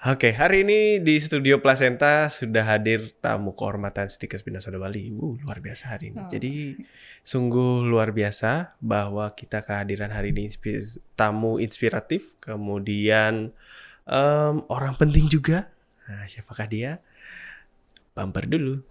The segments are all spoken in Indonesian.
Oke, hari ini di studio Placenta sudah hadir tamu kehormatan Stikes Binasoda Bali. Luar biasa hari ini. Oh. Jadi sungguh luar biasa bahwa kita kehadiran hari ini tamu inspiratif, kemudian orang penting juga. Nah, siapakah dia? Bumper dulu.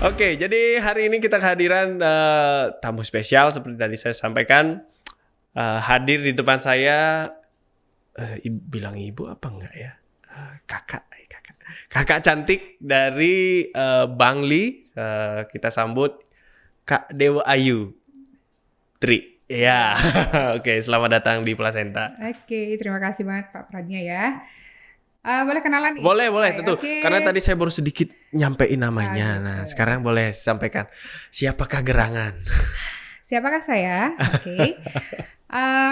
Oke, jadi hari ini kita kehadiran tamu spesial seperti tadi saya sampaikan. Hadir di depan saya, bilang ibu apa enggak ya? Kakak cantik dari Bangli. Kita sambut Kak Dewa Ayu Tri. Ya, oke, selamat datang di Placenta. Oke, terima kasih banget Pak Pradnya ya. Boleh kenalan nih? Boleh, tentu. Oke. Karena tadi saya baru sedikit nyampein namanya. Nah, Gitu. sekarang boleh sampaikan. Siapakah gerangan? Siapakah saya? Oke.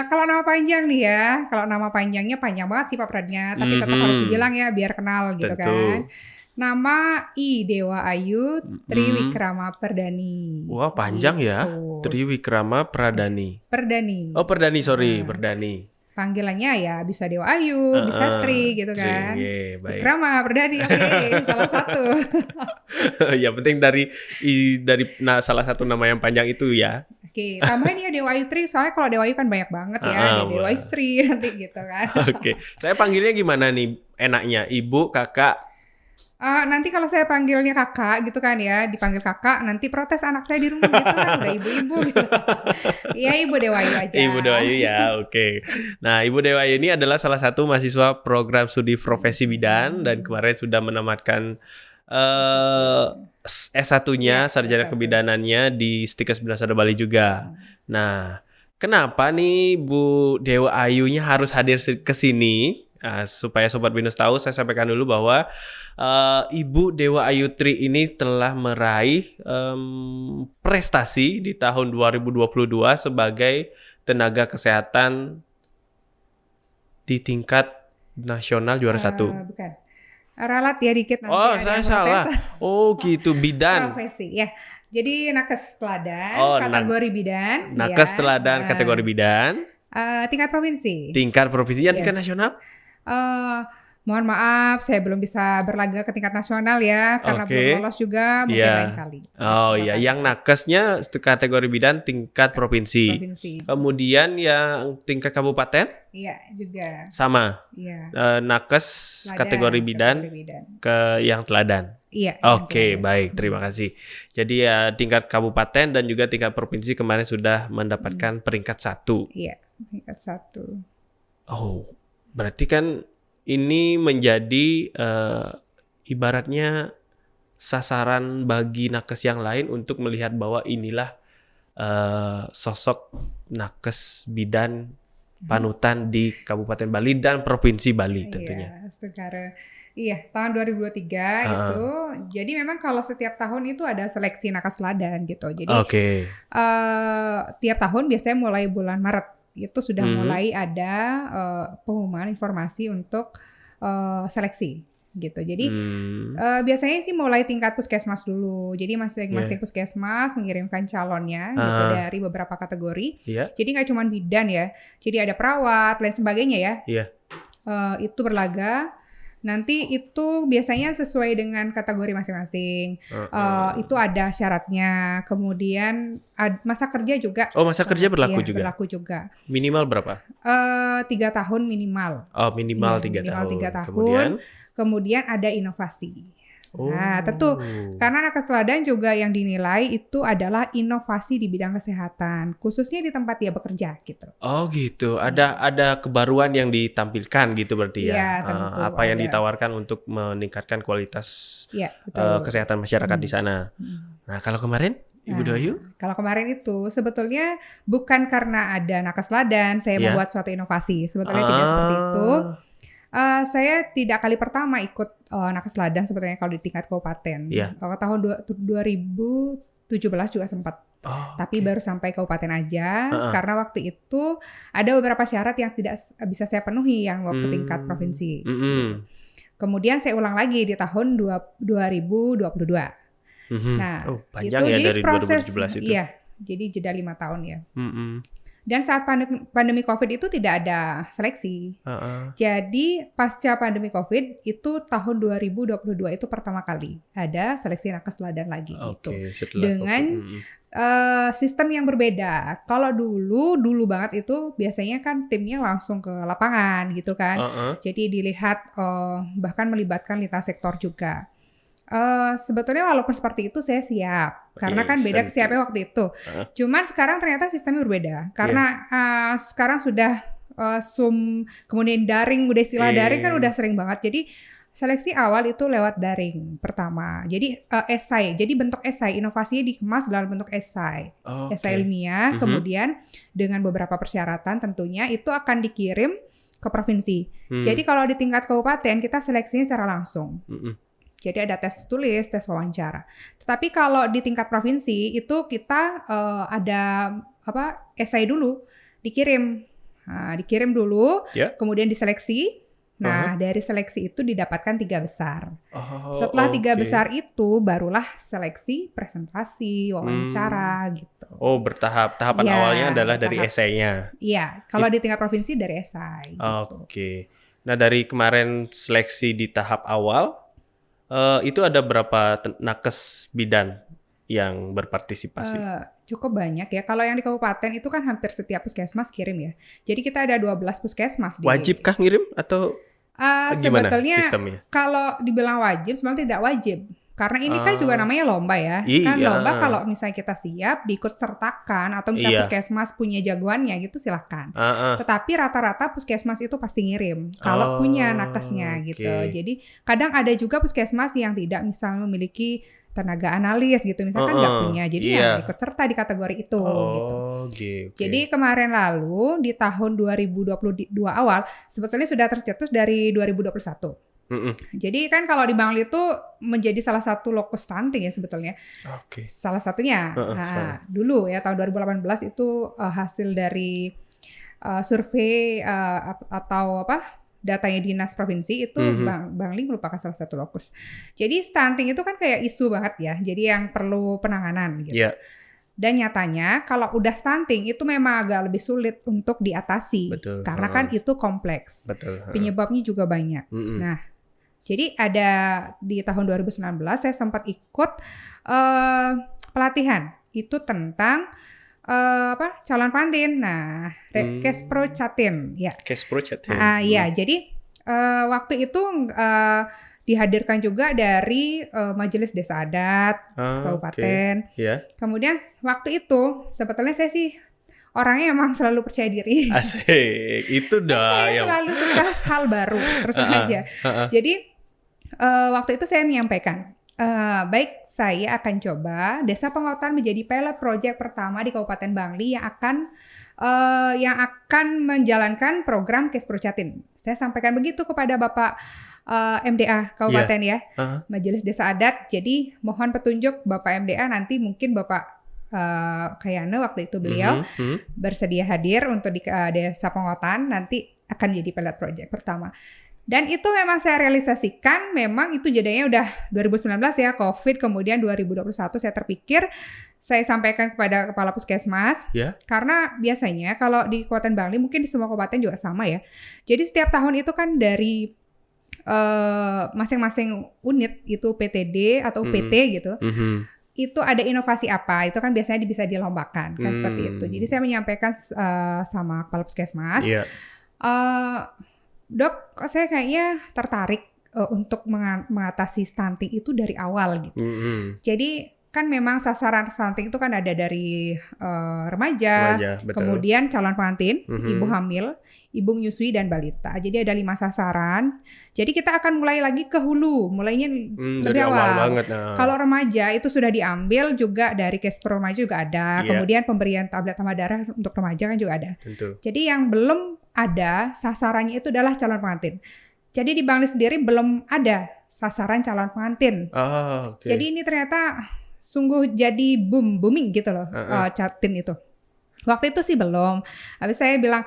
Kalau nama panjang nih ya, kalau nama panjangnya panjang banget sih Pak Pradnya, tapi tetap harus dibilang ya biar kenal gitu Tentu. kan. Nama I Dewa Ayu Triwikrama Perdani. Wah, panjang ya. Gitu. Triwikrama Pradani. Perdani. Oh, Perdani, sorry. Perdani. Panggilannya ya bisa Dewa Ayu, bisa Tri gitu kan. Iya, baik. Wikrama Perdani, oke, salah satu. Ya penting dari salah satu nama yang panjang itu ya. Oke, tambahin ya Dewa Ayu Tri, soalnya kalau Dewa Ayu kan banyak banget ya, ada Dewa Ayu Sri nanti gitu kan. Oke, saya panggilnya gimana nih enaknya? Ibu, kakak? Nanti kalau saya panggilnya kakak gitu kan ya, dipanggil kakak, nanti protes anak saya di rumah gitu kan, udah ibu-ibu gitu. Iya Ibu Dewa Ayu aja. Ibu Dewa Ayu ya, oke. Nah, Ibu Dewa Ayu ini adalah salah satu mahasiswa program studi profesi bidan dan kemarin sudah menamatkan S1-nya, Ya, sarjana S1. kebidanannya di Stikes Binasoda Bali juga. Nah, kenapa nih Bu Dewa Ayunya harus hadir ke sini? Supaya Sobat Binus tahu, saya sampaikan dulu bahwa Ibu Dewa Ayu Tri ini telah meraih prestasi di tahun 2022 sebagai tenaga kesehatan di tingkat nasional juara 1. Bukan. Ralat ya dikit nanti. Oh, ada saya yang salah. protes. Oh, gitu, bidan. Profesi, ya. Jadi nakes teladan, Oh, kategori bidan. Nakes ya. teladan kategori bidan. Tingkat provinsi. Tingkat provinsi, Yes. tingkat nasional? Mohon maaf, saya belum bisa berlaga ke tingkat nasional ya, karena Oke. belum lolos juga, mungkin Iya. lain kali. Oh iya, Silakan. yang nakesnya kategori bidan tingkat provinsi. Provinsi. Kemudian yang tingkat kabupaten Iya, juga. sama. Iya. Nakes Teladan, kategori bidan ke yang teladan. Iya. Oke, yang teladan. baik, terima kasih. Jadi ya tingkat kabupaten dan juga tingkat provinsi kemarin sudah mendapatkan peringkat 1. Iya, tingkat 1. Oh, berarti kan ini menjadi ibaratnya sasaran bagi nakes yang lain untuk melihat bahwa inilah sosok nakes bidan panutan di Kabupaten Bali dan Provinsi Bali tentunya. Iya, Setara. Iya, tahun 2023 itu. Jadi memang kalau setiap tahun itu ada seleksi nakes teladan gitu. Jadi Oke. tiap tahun biasanya mulai bulan Maret itu sudah mulai ada pengumuman informasi untuk seleksi gitu. Jadi biasanya sih mulai tingkat puskesmas dulu. Jadi masing-masing puskesmas mengirimkan calonnya gitu dari beberapa kategori. Iya. Jadi nggak cuma bidan ya. Jadi ada perawat, lain sebagainya ya. Iya. Itu berlaga. Nanti itu biasanya sesuai dengan kategori masing-masing. Itu ada syaratnya. Kemudian masa kerja juga. Oh, masa kerja berlaku Iya, juga? Berlaku juga. Minimal berapa? 3 tahun minimal. Oh, minimal 3 Minimal tahun. 3 tahun. Kemudian? Kemudian ada inovasi. Oh. Nah, tentu karena nakes teladan juga yang dinilai itu adalah inovasi di bidang kesehatan, khususnya di tempat dia bekerja gitu. Oh gitu, ada kebaruan yang ditampilkan gitu berarti ya. Iya, tentu Apa yang ada. ditawarkan untuk meningkatkan kualitas Iya, betul. kesehatan masyarakat di sana. Nah, kalau kemarin Ibu Dewa Ayu? Kalau kemarin itu sebetulnya bukan karena ada nakes teladan saya membuat suatu inovasi. Sebetulnya tidak seperti itu. Saya tidak kali pertama ikut nakes ladang sebetulnya kalau di tingkat kabupaten. Iya. Tahun 2017 juga sempat. Tapi baru sampai kabupaten aja karena waktu itu ada beberapa syarat yang tidak bisa saya penuhi yang waktu tingkat provinsi. Gitu. Kemudian saya ulang lagi di tahun 2022. Nah, panjang itu ya jadi dari proses 2017 itu. iya, jadi jeda 5 tahun ya. Dan saat pandemi COVID itu tidak ada seleksi. Jadi pasca pandemi COVID itu tahun 2022 itu pertama kali ada seleksi nakes teladan lagi gitu. Dengan sistem yang berbeda. Kalau dulu banget itu biasanya kan timnya langsung ke lapangan gitu kan. Jadi dilihat bahkan melibatkan lintas sektor juga. Sebetulnya walaupun seperti itu saya siap karena kan beda siapnya waktu itu. Cuman sekarang ternyata sistemnya berbeda karena sekarang sudah Zoom kemudian daring, udah istilah daring kan udah sering banget. Jadi seleksi awal itu lewat daring pertama. Jadi esai, jadi bentuk esai, inovasinya dikemas dalam bentuk esai, esai ilmiah. Kemudian dengan beberapa persyaratan tentunya itu akan dikirim ke provinsi. Jadi kalau di tingkat kabupaten kita seleksinya secara langsung. Jadi ada tes tulis, tes wawancara. Tetapi kalau di tingkat provinsi itu kita ada esai dulu, dikirim. Nah, dikirim dulu, kemudian diseleksi. Nah, dari seleksi itu didapatkan 3 besar. Setelah 3 besar itu barulah seleksi, presentasi, wawancara gitu. Bertahap. Tahapan awalnya adalah dari esainya. Iya, kalau di tingkat provinsi dari esai. Gitu. Nah, dari kemarin seleksi di tahap awal, itu ada berapa nakes bidan yang berpartisipasi? Cukup banyak ya. Kalau yang di kabupaten itu kan hampir setiap puskesmas kirim ya. Jadi kita ada 12 puskesmas. Wajibkah ngirim atau gimana sebetulnya sistemnya? Kalau dibilang wajib, sebenarnya tidak wajib. Karena ini kan juga namanya lomba ya. Kan lomba kalau misalnya kita siap, diikut sertakan atau misalnya puskesmas punya jagoannya gitu silahkan. Tetapi rata-rata puskesmas itu pasti ngirim kalau punya nakesnya gitu. Jadi kadang ada juga puskesmas yang tidak misalnya memiliki tenaga analis gitu misalkan nggak punya. Jadi ya ikut serta di kategori itu gitu. Jadi kemarin lalu di tahun 2022 awal sebetulnya sudah tercetus dari 2021. Jadi kan kalau di Bangli itu menjadi salah satu lokus stunting ya sebetulnya. Salah satunya. Dulu ya tahun 2018 itu hasil dari survei atau datanya dinas provinsi itu Bangli merupakan salah satu lokus. Jadi stunting itu kan kayak isu banget ya. Jadi yang perlu penanganan gitu. Dan nyatanya kalau udah stunting itu memang agak lebih sulit untuk diatasi. Karena kan itu kompleks. Penyebabnya juga banyak. Nah, jadi ada di tahun 2019 saya sempat ikut pelatihan itu tentang calon pengantin. Nah, Kesprocatin ya. Kesprocatin. Ya, jadi waktu itu dihadirkan juga dari Majelis Desa Adat Kabupaten. Kemudian waktu itu sebetulnya saya sih orangnya emang selalu percaya diri. Asik, itu dah. Saya selalu suka hal baru, terus aja. Jadi waktu itu saya menyampaikan, baik saya akan coba Desa Pengotan menjadi pilot project pertama di Kabupaten Bangli yang akan menjalankan program Kesprocatin. Saya sampaikan begitu kepada Bapak MDA Kabupaten ya, Majelis Desa Adat. Jadi mohon petunjuk Bapak MDA, nanti mungkin Bapak Kayane waktu itu beliau bersedia hadir untuk di Desa Pengotan, nanti akan menjadi pilot project pertama. Dan itu memang saya realisasikan, memang itu jadinya udah 2019 ya, COVID, kemudian 2021 saya terpikir, saya sampaikan kepada Kepala Puskesmas, karena biasanya kalau di Kabupaten Bangli, mungkin di semua kabupaten juga sama ya, jadi setiap tahun itu kan dari masing-masing unit, itu PTD atau PT gitu, itu ada inovasi apa, itu kan biasanya bisa dilombakan, kan seperti itu. Jadi saya menyampaikan sama Kepala Puskesmas, Dok, saya kayaknya tertarik untuk mengatasi stunting itu dari awal gitu. Jadi kan memang sasaran stunting itu kan ada dari remaja, kemudian calon pengantin, ibu hamil, ibu menyusui dan balita. Jadi ada 5 sasaran. Jadi kita akan mulai lagi ke hulu, mulainya lebih awal banget. Kalau remaja itu sudah diambil juga dari Kespro remaja juga ada. Kemudian pemberian tablet tambah darah untuk remaja kan juga ada. Jadi yang belum ada sasarannya itu adalah calon pengantin. Jadi di Bangli sendiri belum ada sasaran calon pengantin. Oh, oke. Jadi ini ternyata sungguh jadi booming gitu loh, Catin itu. Waktu itu sih belum. Habis saya bilang,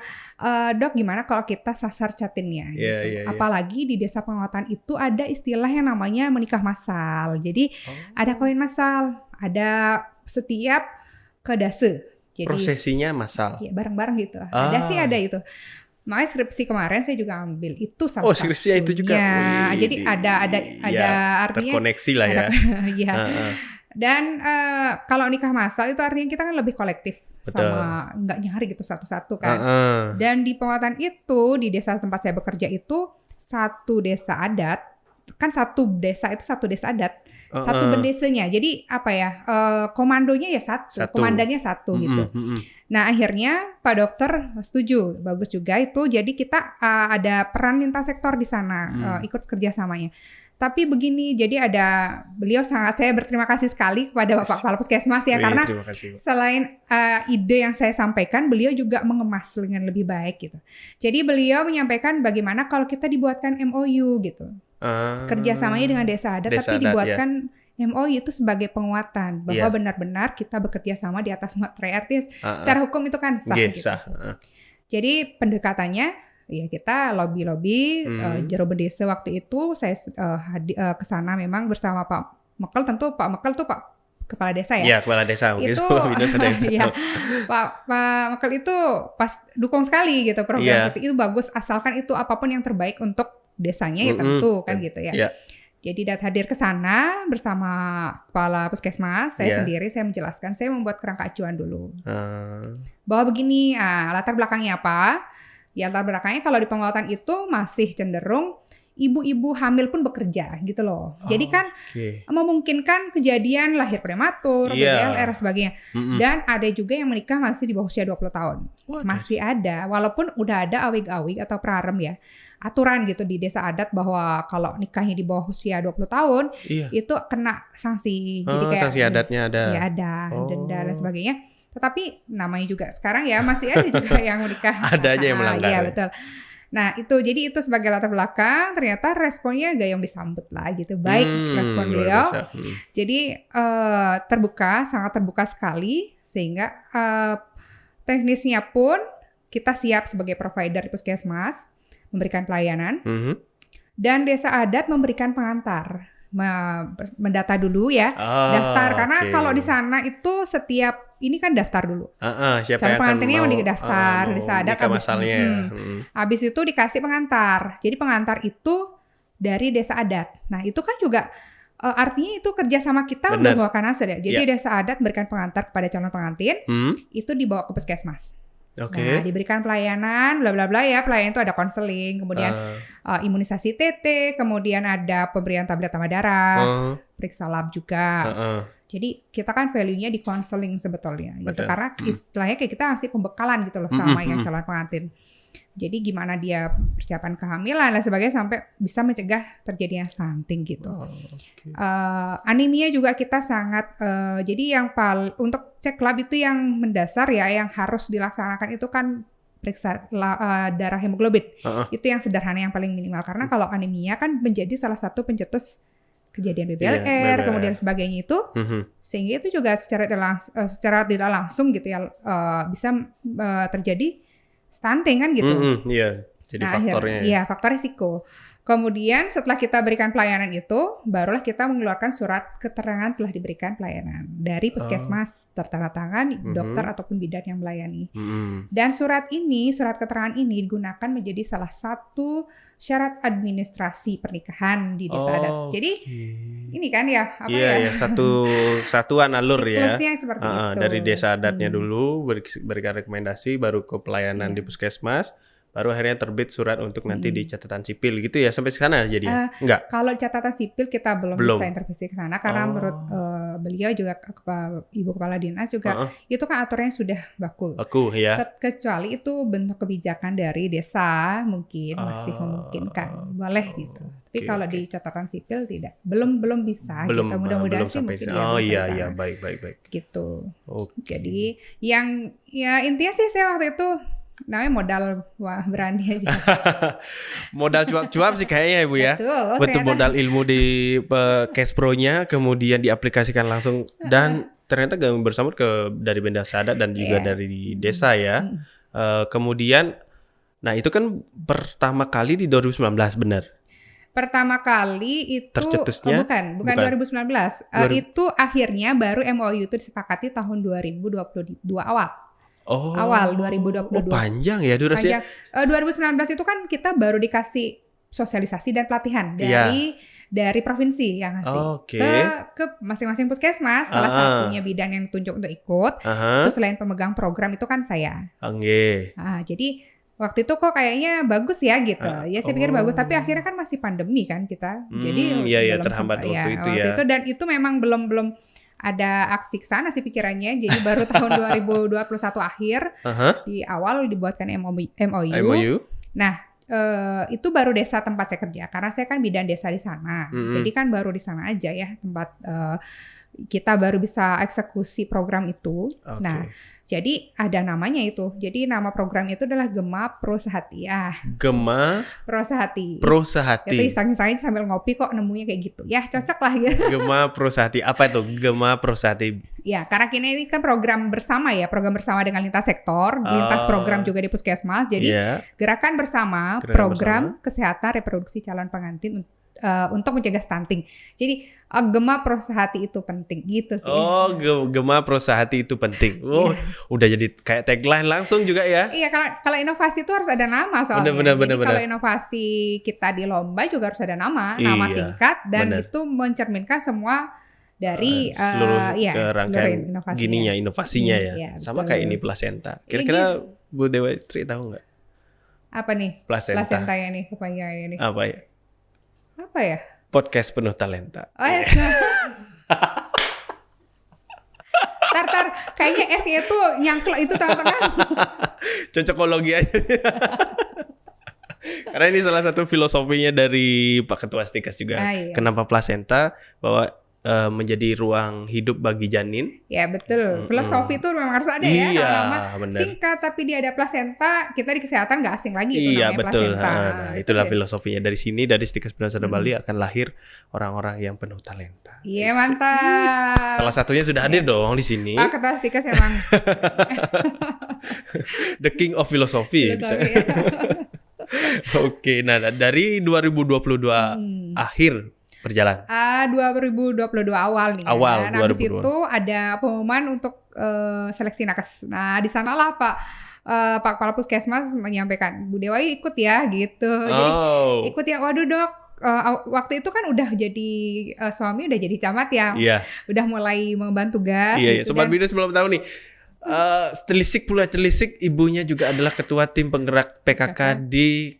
Dok gimana kalau kita sasar Catinnya gitu. Apalagi di desa Penguatan itu ada istilah yang namanya menikah massal. Jadi ada kawin massal, ada setiap kedase. Jadi prosesinya massal. Ya, bareng-bareng gitu. Ada sih ada itu. Makanya skripsi kemarin saya juga ambil itu salah satu. Skripsinya itu juga. Jadi ada artinya terkoneksi lah ya. Iya. Dan kalau nikah massal itu artinya kita kan lebih kolektif. Betul. Sama nggak nyari gitu satu-satu kan. Dan di Penguatan itu, di desa tempat saya bekerja itu, satu desa adat, kan satu desa itu satu desa adat, satu bendesanya. Jadi apa ya, komandonya ya satu. Komandannya satu gitu. Nah akhirnya Pak Dokter setuju, bagus juga itu. Jadi kita ada peran lintas sektor di sana, ikut kerjasamanya. Tapi begini, jadi beliau saya berterima kasih sekali kepada Bapak Kepala Puskesmas ya, karena selain ide yang saya sampaikan, beliau juga mengemas dengan lebih baik gitu. Jadi beliau menyampaikan bagaimana kalau kita dibuatkan MOU gitu, kerjasamanya dengan desa adat, tapi dibuatkan MOU itu sebagai penguatan bahwa benar-benar kita bekerja sama di atas materai artis. Secara hukum itu kan sah gitu. Jadi pendekatannya ya kita lobby jero bendesa waktu itu saya ke sana memang bersama Pak Mekel. Tentu Pak Mekel tuh Pak Kepala Desa ya. Iya, Kepala Desa mungkin. Itu ya, Pak Mekel itu pas dukung sekali gitu program itu bagus, asalkan itu apapun yang terbaik untuk desanya ya tentu kan gitu ya. Jadi hadir ke sana bersama Kepala Puskesmas, saya sendiri saya menjelaskan, saya membuat kerangka acuan dulu. Bahwa begini, latar belakangnya apa? Ya latar belakangnya kalau di Penguatan itu masih cenderung ibu-ibu hamil pun bekerja gitu loh. Jadi kan memungkinkan kejadian lahir prematur, BDLR dan sebagainya. Dan ada juga yang menikah masih di bawah usia 20 tahun. Masih ada, walaupun udah ada awig-awig atau prarem ya. Aturan gitu di desa adat bahwa kalau nikahnya di bawah usia 20 tahun itu kena sanksi. Jadi kayak sanksi adatnya ada. Ya ada, denda dan sebagainya. Tetapi namanya juga sekarang ya masih ada juga yang menikah. Ada aja yang melanggar. Iya betul. Nah jadi itu sebagai latar belakang, ternyata responnya gayung disambut lah gitu. Baik respon beliau. Jadi sangat terbuka sekali sehingga teknisnya pun kita siap sebagai provider di Puskesmas memberikan pelayanan. Dan desa adat memberikan pengantar. Mendata dulu ya, daftar karena kalau di sana itu setiap ini kan daftar dulu. Siapa calon yang pengantinnya mau daftar desa adat. Habis itu dikasih pengantar. Jadi pengantar itu dari desa adat. Nah itu kan juga artinya itu kerjasama kita membawakan hasil ya. Jadi desa adat memberikan pengantar kepada calon pengantin, itu dibawa ke Puskesmas. Nah, diberikan pelayanan, bla bla bla ya. Pelayanan itu ada konseling, kemudian imunisasi TT, kemudian ada pemberian tablet tambah darah, periksa lab juga. Jadi kita kan value-nya di konseling sebetulnya, gitu. Karena istilahnya kayak kita ngasih pembekalan gitu loh sama yang calon pengantin. Jadi gimana dia persiapan kehamilan dan sebagainya sampai bisa mencegah terjadinya stunting gitu. Anemia juga kita sangat jadi yang untuk cek lab itu yang mendasar ya, yang harus dilaksanakan itu kan periksa darah hemoglobin. Itu yang sederhana, yang paling minimal, karena kalau anemia kan menjadi salah satu pencetus kejadian BBLR kemudian sebagainya itu, sehingga itu juga secara tidak langsung gitu ya bisa terjadi stunting kan gitu. Jadi faktornya. Iya, faktor risiko. Kemudian setelah kita berikan pelayanan itu, barulah kita mengeluarkan surat keterangan telah diberikan pelayanan dari Puskesmas, tertanda tangan dokter ataupun bidan yang melayani. Dan surat keterangan ini digunakan menjadi salah satu syarat administrasi pernikahan di desa adat. Jadi ini kan ya satu satuan alur ya. Siklusnya seperti itu. Dari desa adatnya dulu berikan rekomendasi, baru ke pelayanan di Puskesmas. Baru akhirnya terbit surat untuk nanti di catatan sipil gitu ya, sampai sana jadinya? Enggak? Kalau catatan sipil kita belum bisa intervensi ke sana karena menurut beliau juga Ibu Kepala Dinas juga itu kan aturannya sudah baku ya. Kecuali itu bentuk kebijakan dari desa mungkin masih memungkinkan, boleh gitu. Tapi kalau di catatan sipil tidak, belum bisa gitu. Mudah-mudahan sih mungkin baik. Gitu. Jadi yang ya intinya sih saya waktu itu Namanya modal, wah berani aja. Modal cuap-cuap sih kayaknya ya Bu ya. Betul, Betul, modal ilmu di Cash Pro-nya kemudian diaplikasikan langsung dan ternyata gabung bersama dari Benda Sadat dan juga dari desa ya. Kemudian nah itu kan pertama kali di 2019 benar. Pertama kali itu Tercetusnya? bukan 2019. Itu akhirnya baru MOU itu disepakati tahun 2022 awal. Awal 2022. Panjang ya durasinya. 2019 itu kan kita baru dikasih sosialisasi dan pelatihan dari provinsi yang ngasih ke masing-masing puskesmas. Salah satunya bidan yang ditunjuk untuk ikut. Itu selain pemegang program itu kan saya. Jadi waktu itu kok kayaknya bagus ya gitu. Ya saya pikir bagus, tapi akhirnya kan masih pandemi kan kita. Jadi terhambat waktu itu ya. Dan itu memang belum ada aksi ke sana sih pikirannya. Jadi baru tahun 2021 akhir di awal dibuatkan MOU. Nah, itu baru desa tempat saya kerja karena saya kan bidan desa di sana. Jadi kan baru di sana aja ya tempat kita baru bisa eksekusi program itu. Nah, jadi ada namanya itu. Jadi nama program itu adalah Gema Pro Sehati. Gema Pro Sehati. Itu iseng-iseng sambil ngopi kok nemunya kayak gitu. Ya cocok lah ya. Gema Pro Sehati. Apa itu Gema Pro Sehati? Ya, karena ini kan program bersama ya, program bersama dengan lintas sektor, lintas program juga di puskesmas. Jadi gerakan bersama program kesehatan reproduksi calon pengantin untuk mencegah stunting. Jadi Gema Pro Sehati itu penting gitu sih. Gema Pro Sehati itu penting. Udah jadi kayak tagline langsung juga ya. Iya, kalau inovasi itu harus ada nama soalnya. Jadi kalau inovasi kita di lomba juga harus ada nama singkat dan itu mencerminkan semua dari seluruh rangkaian inovasinya ya. Sama kayak ini plasenta. Kira-kira Bu Dewa Tri tahu nggak? Apa nih? Plasenta ya nih kepanjangannya nih. Apa ya? Podcast Penuh Talenta. Tar, kayaknya S-nya itu nyangklek itu tengah-tengah. Cocokologi aja. Karena ini salah satu filosofinya dari Pak Ketua Stikas juga. Kenapa plasenta? Bahwa menjadi ruang hidup bagi janin. Ya betul. Filosofi itu memang harus ada ya. Nama singkat tapi dia ada plasenta, kita di kesehatan nggak asing lagi itu namanya betul. Plasenta. Itulah filosofinya dari sini, dari Stikas Benda Sadat Bali akan lahir orang-orang yang penuh talenta. Iya mantap. Salah satunya sudah hadir dong di sini. Pak Ketua Stikas emang. The King of Philosophy. Oke, nah dari 2022 akhir berjalan. 2022 awal nih. Nah, habis itu ada pengumuman untuk seleksi nakes. Nah, di sanalah Pak Kepala Puskesmas menyampaikan, Bu Dewa ikut ya gitu. Jadi ikut ya. Waduh Dok, waktu itu kan udah jadi suami udah jadi camat ya. Udah mulai mengemban tugas. Gitu, Sobat Binus belum tahu nih. Telisik ibunya juga adalah ketua tim penggerak PKK di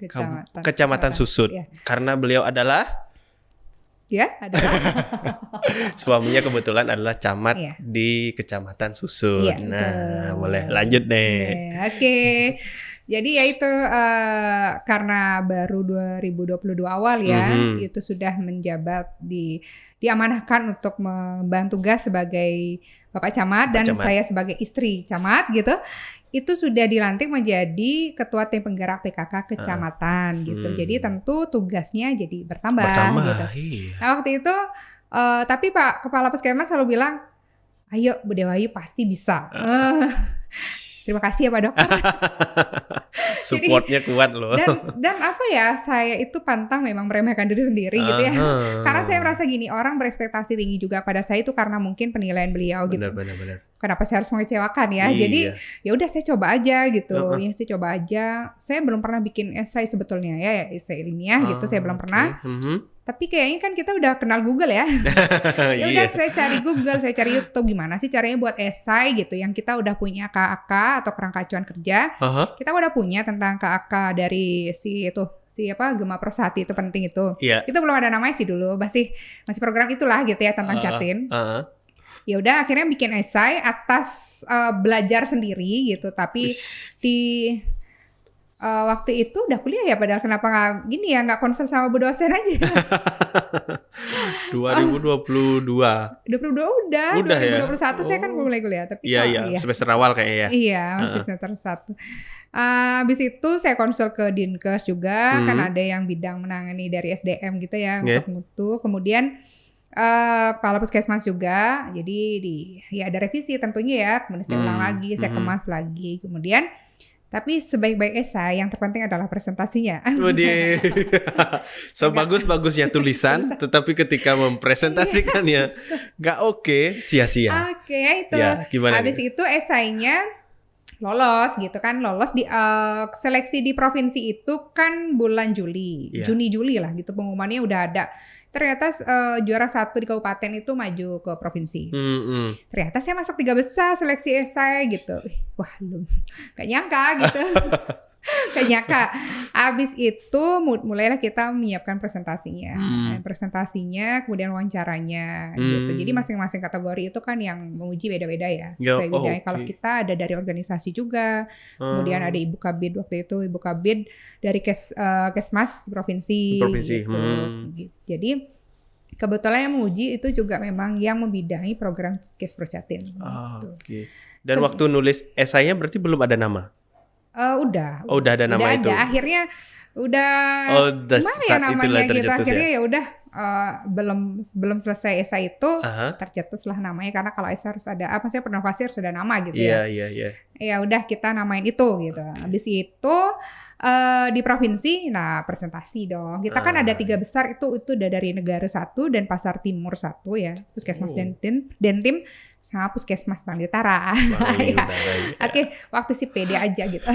Kecamatan Susut. Karena beliau adalah suaminya kebetulan adalah camat di Kecamatan Susut. Boleh lanjut deh. Oke. Jadi ya itu karena baru 2022 awal ya, itu sudah menjabat diamanahkan untuk membantu tugas sebagai Bapak Camat dan saya sebagai istri camat gitu. Itu sudah dilantik menjadi ketua tim penggerak PKK kecamatan gitu. Jadi tentu tugasnya jadi bertambah gitu. Nah waktu itu tapi Pak Kepala Puskesmas selalu bilang, ayo Bu Dewa Ayu pasti bisa. Terima kasih ya Pak Dokter. Supportnya kuat loh. Dan apa ya, saya itu pantang memang meremehkan diri sendiri gitu ya. Karena saya merasa gini, orang berekspektasi tinggi juga pada saya itu karena mungkin penilaian beliau gitu. Benar. Kenapa saya harus mengecewakan ya? Jadi ya udah saya coba aja gitu. Ya saya coba aja. Saya belum pernah bikin esai sebetulnya ya, esai ilmiah gitu. Saya belum pernah. Tapi kayaknya kan kita udah kenal Google ya. Ya udah saya cari Google, saya cari YouTube gimana sih caranya buat esai gitu yang kita udah punya KAK atau kerangka acuan kerja. Kita udah punya tentang KAK dari Gema Pro Sehati itu penting itu. Itu belum ada namanya sih dulu, masih program itulah gitu ya tentang Jatin. Ya udah akhirnya bikin esai atas belajar sendiri gitu, tapi Waktu itu udah kuliah ya, padahal kenapa nggak gini ya, nggak konsul sama bu dosen aja. 2022. 2022 udah ya? 2021 saya kan mulai kuliah, tapi Iya, semester awal kayaknya ya. Iya, masih semester 1. Habis itu saya konsul ke Dinkes juga, kan ada yang bidang menangani dari SDM gitu ya, untuk mutu. Kemudian kepala puskesmas juga, jadi ya ada revisi tentunya ya, kemudian saya ulang lagi, saya kemas lagi, kemudian tapi sebaik-baik esai yang terpenting adalah presentasinya. Sebagus-bagusnya tulisan, tetapi ketika mempresentasikannya nggak oke, sia-sia. Oke, itu. Ya, gimana habis itu esainya lolos gitu kan, lolos di seleksi di provinsi itu kan bulan Juli, Juni-Juli lah gitu, pengumumannya udah ada. Ternyata juara 1 di kabupaten itu maju ke provinsi. Ternyata saya masuk 3 besar seleksi esai gitu. Wah, lu gak nyangka gitu. Gak nyangka. Abis itu mulailah kita menyiapkan presentasinya. Presentasinya, kemudian wawancaranya gitu. Jadi masing-masing kategori itu kan yang menguji beda-beda ya. Kalau kita ada dari organisasi juga. Kemudian ada Ibu Kabid waktu itu, Ibu Kabid dari Kesmas provinsi. Gitu. Jadi kebetulan yang menguji itu juga memang yang membidangi program Kesprojatim. Gitu. Dan waktu nulis esainya berarti belum ada nama? Udah ada nama itu. Akhirnya udah gimana ya namanya gitu. Akhirnya ya udah belum selesai esai itu tercetuslah namanya, karena kalau esai harus ada maksudnya penovasi harus ada nama gitu ya. Iya. Ya udah kita namain itu gitu. Habis itu di provinsi, nah presentasi dong. Kita kan ada 3 besar itu udah dari Negara 1 dan Pasar Timur 1 ya. Puskesmas Dentim sama Puskesmas Bangli Utara. Oke, waktu si PD aja gitu.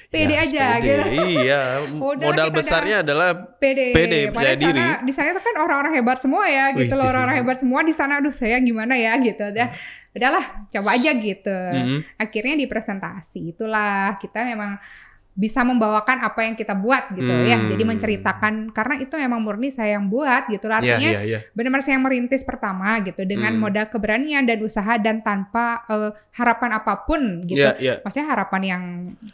PD aja gitu. Iya, modal besarnya adalah PD percaya diri. Di sana tuh kan orang-orang hebat semua ya gitu loh, orang-orang hebat semua di sana. Aduh, saya gimana ya gitu. Udahlah, coba aja gitu. Akhirnya di presentasi itulah kita memang bisa membawakan apa yang kita buat gitu ya. Jadi menceritakan, karena itu memang murni saya yang buat gitu. Artinya benar-benar saya yang merintis pertama gitu dengan modal keberanian dan usaha dan tanpa harapan apapun gitu. Maksudnya harapan yang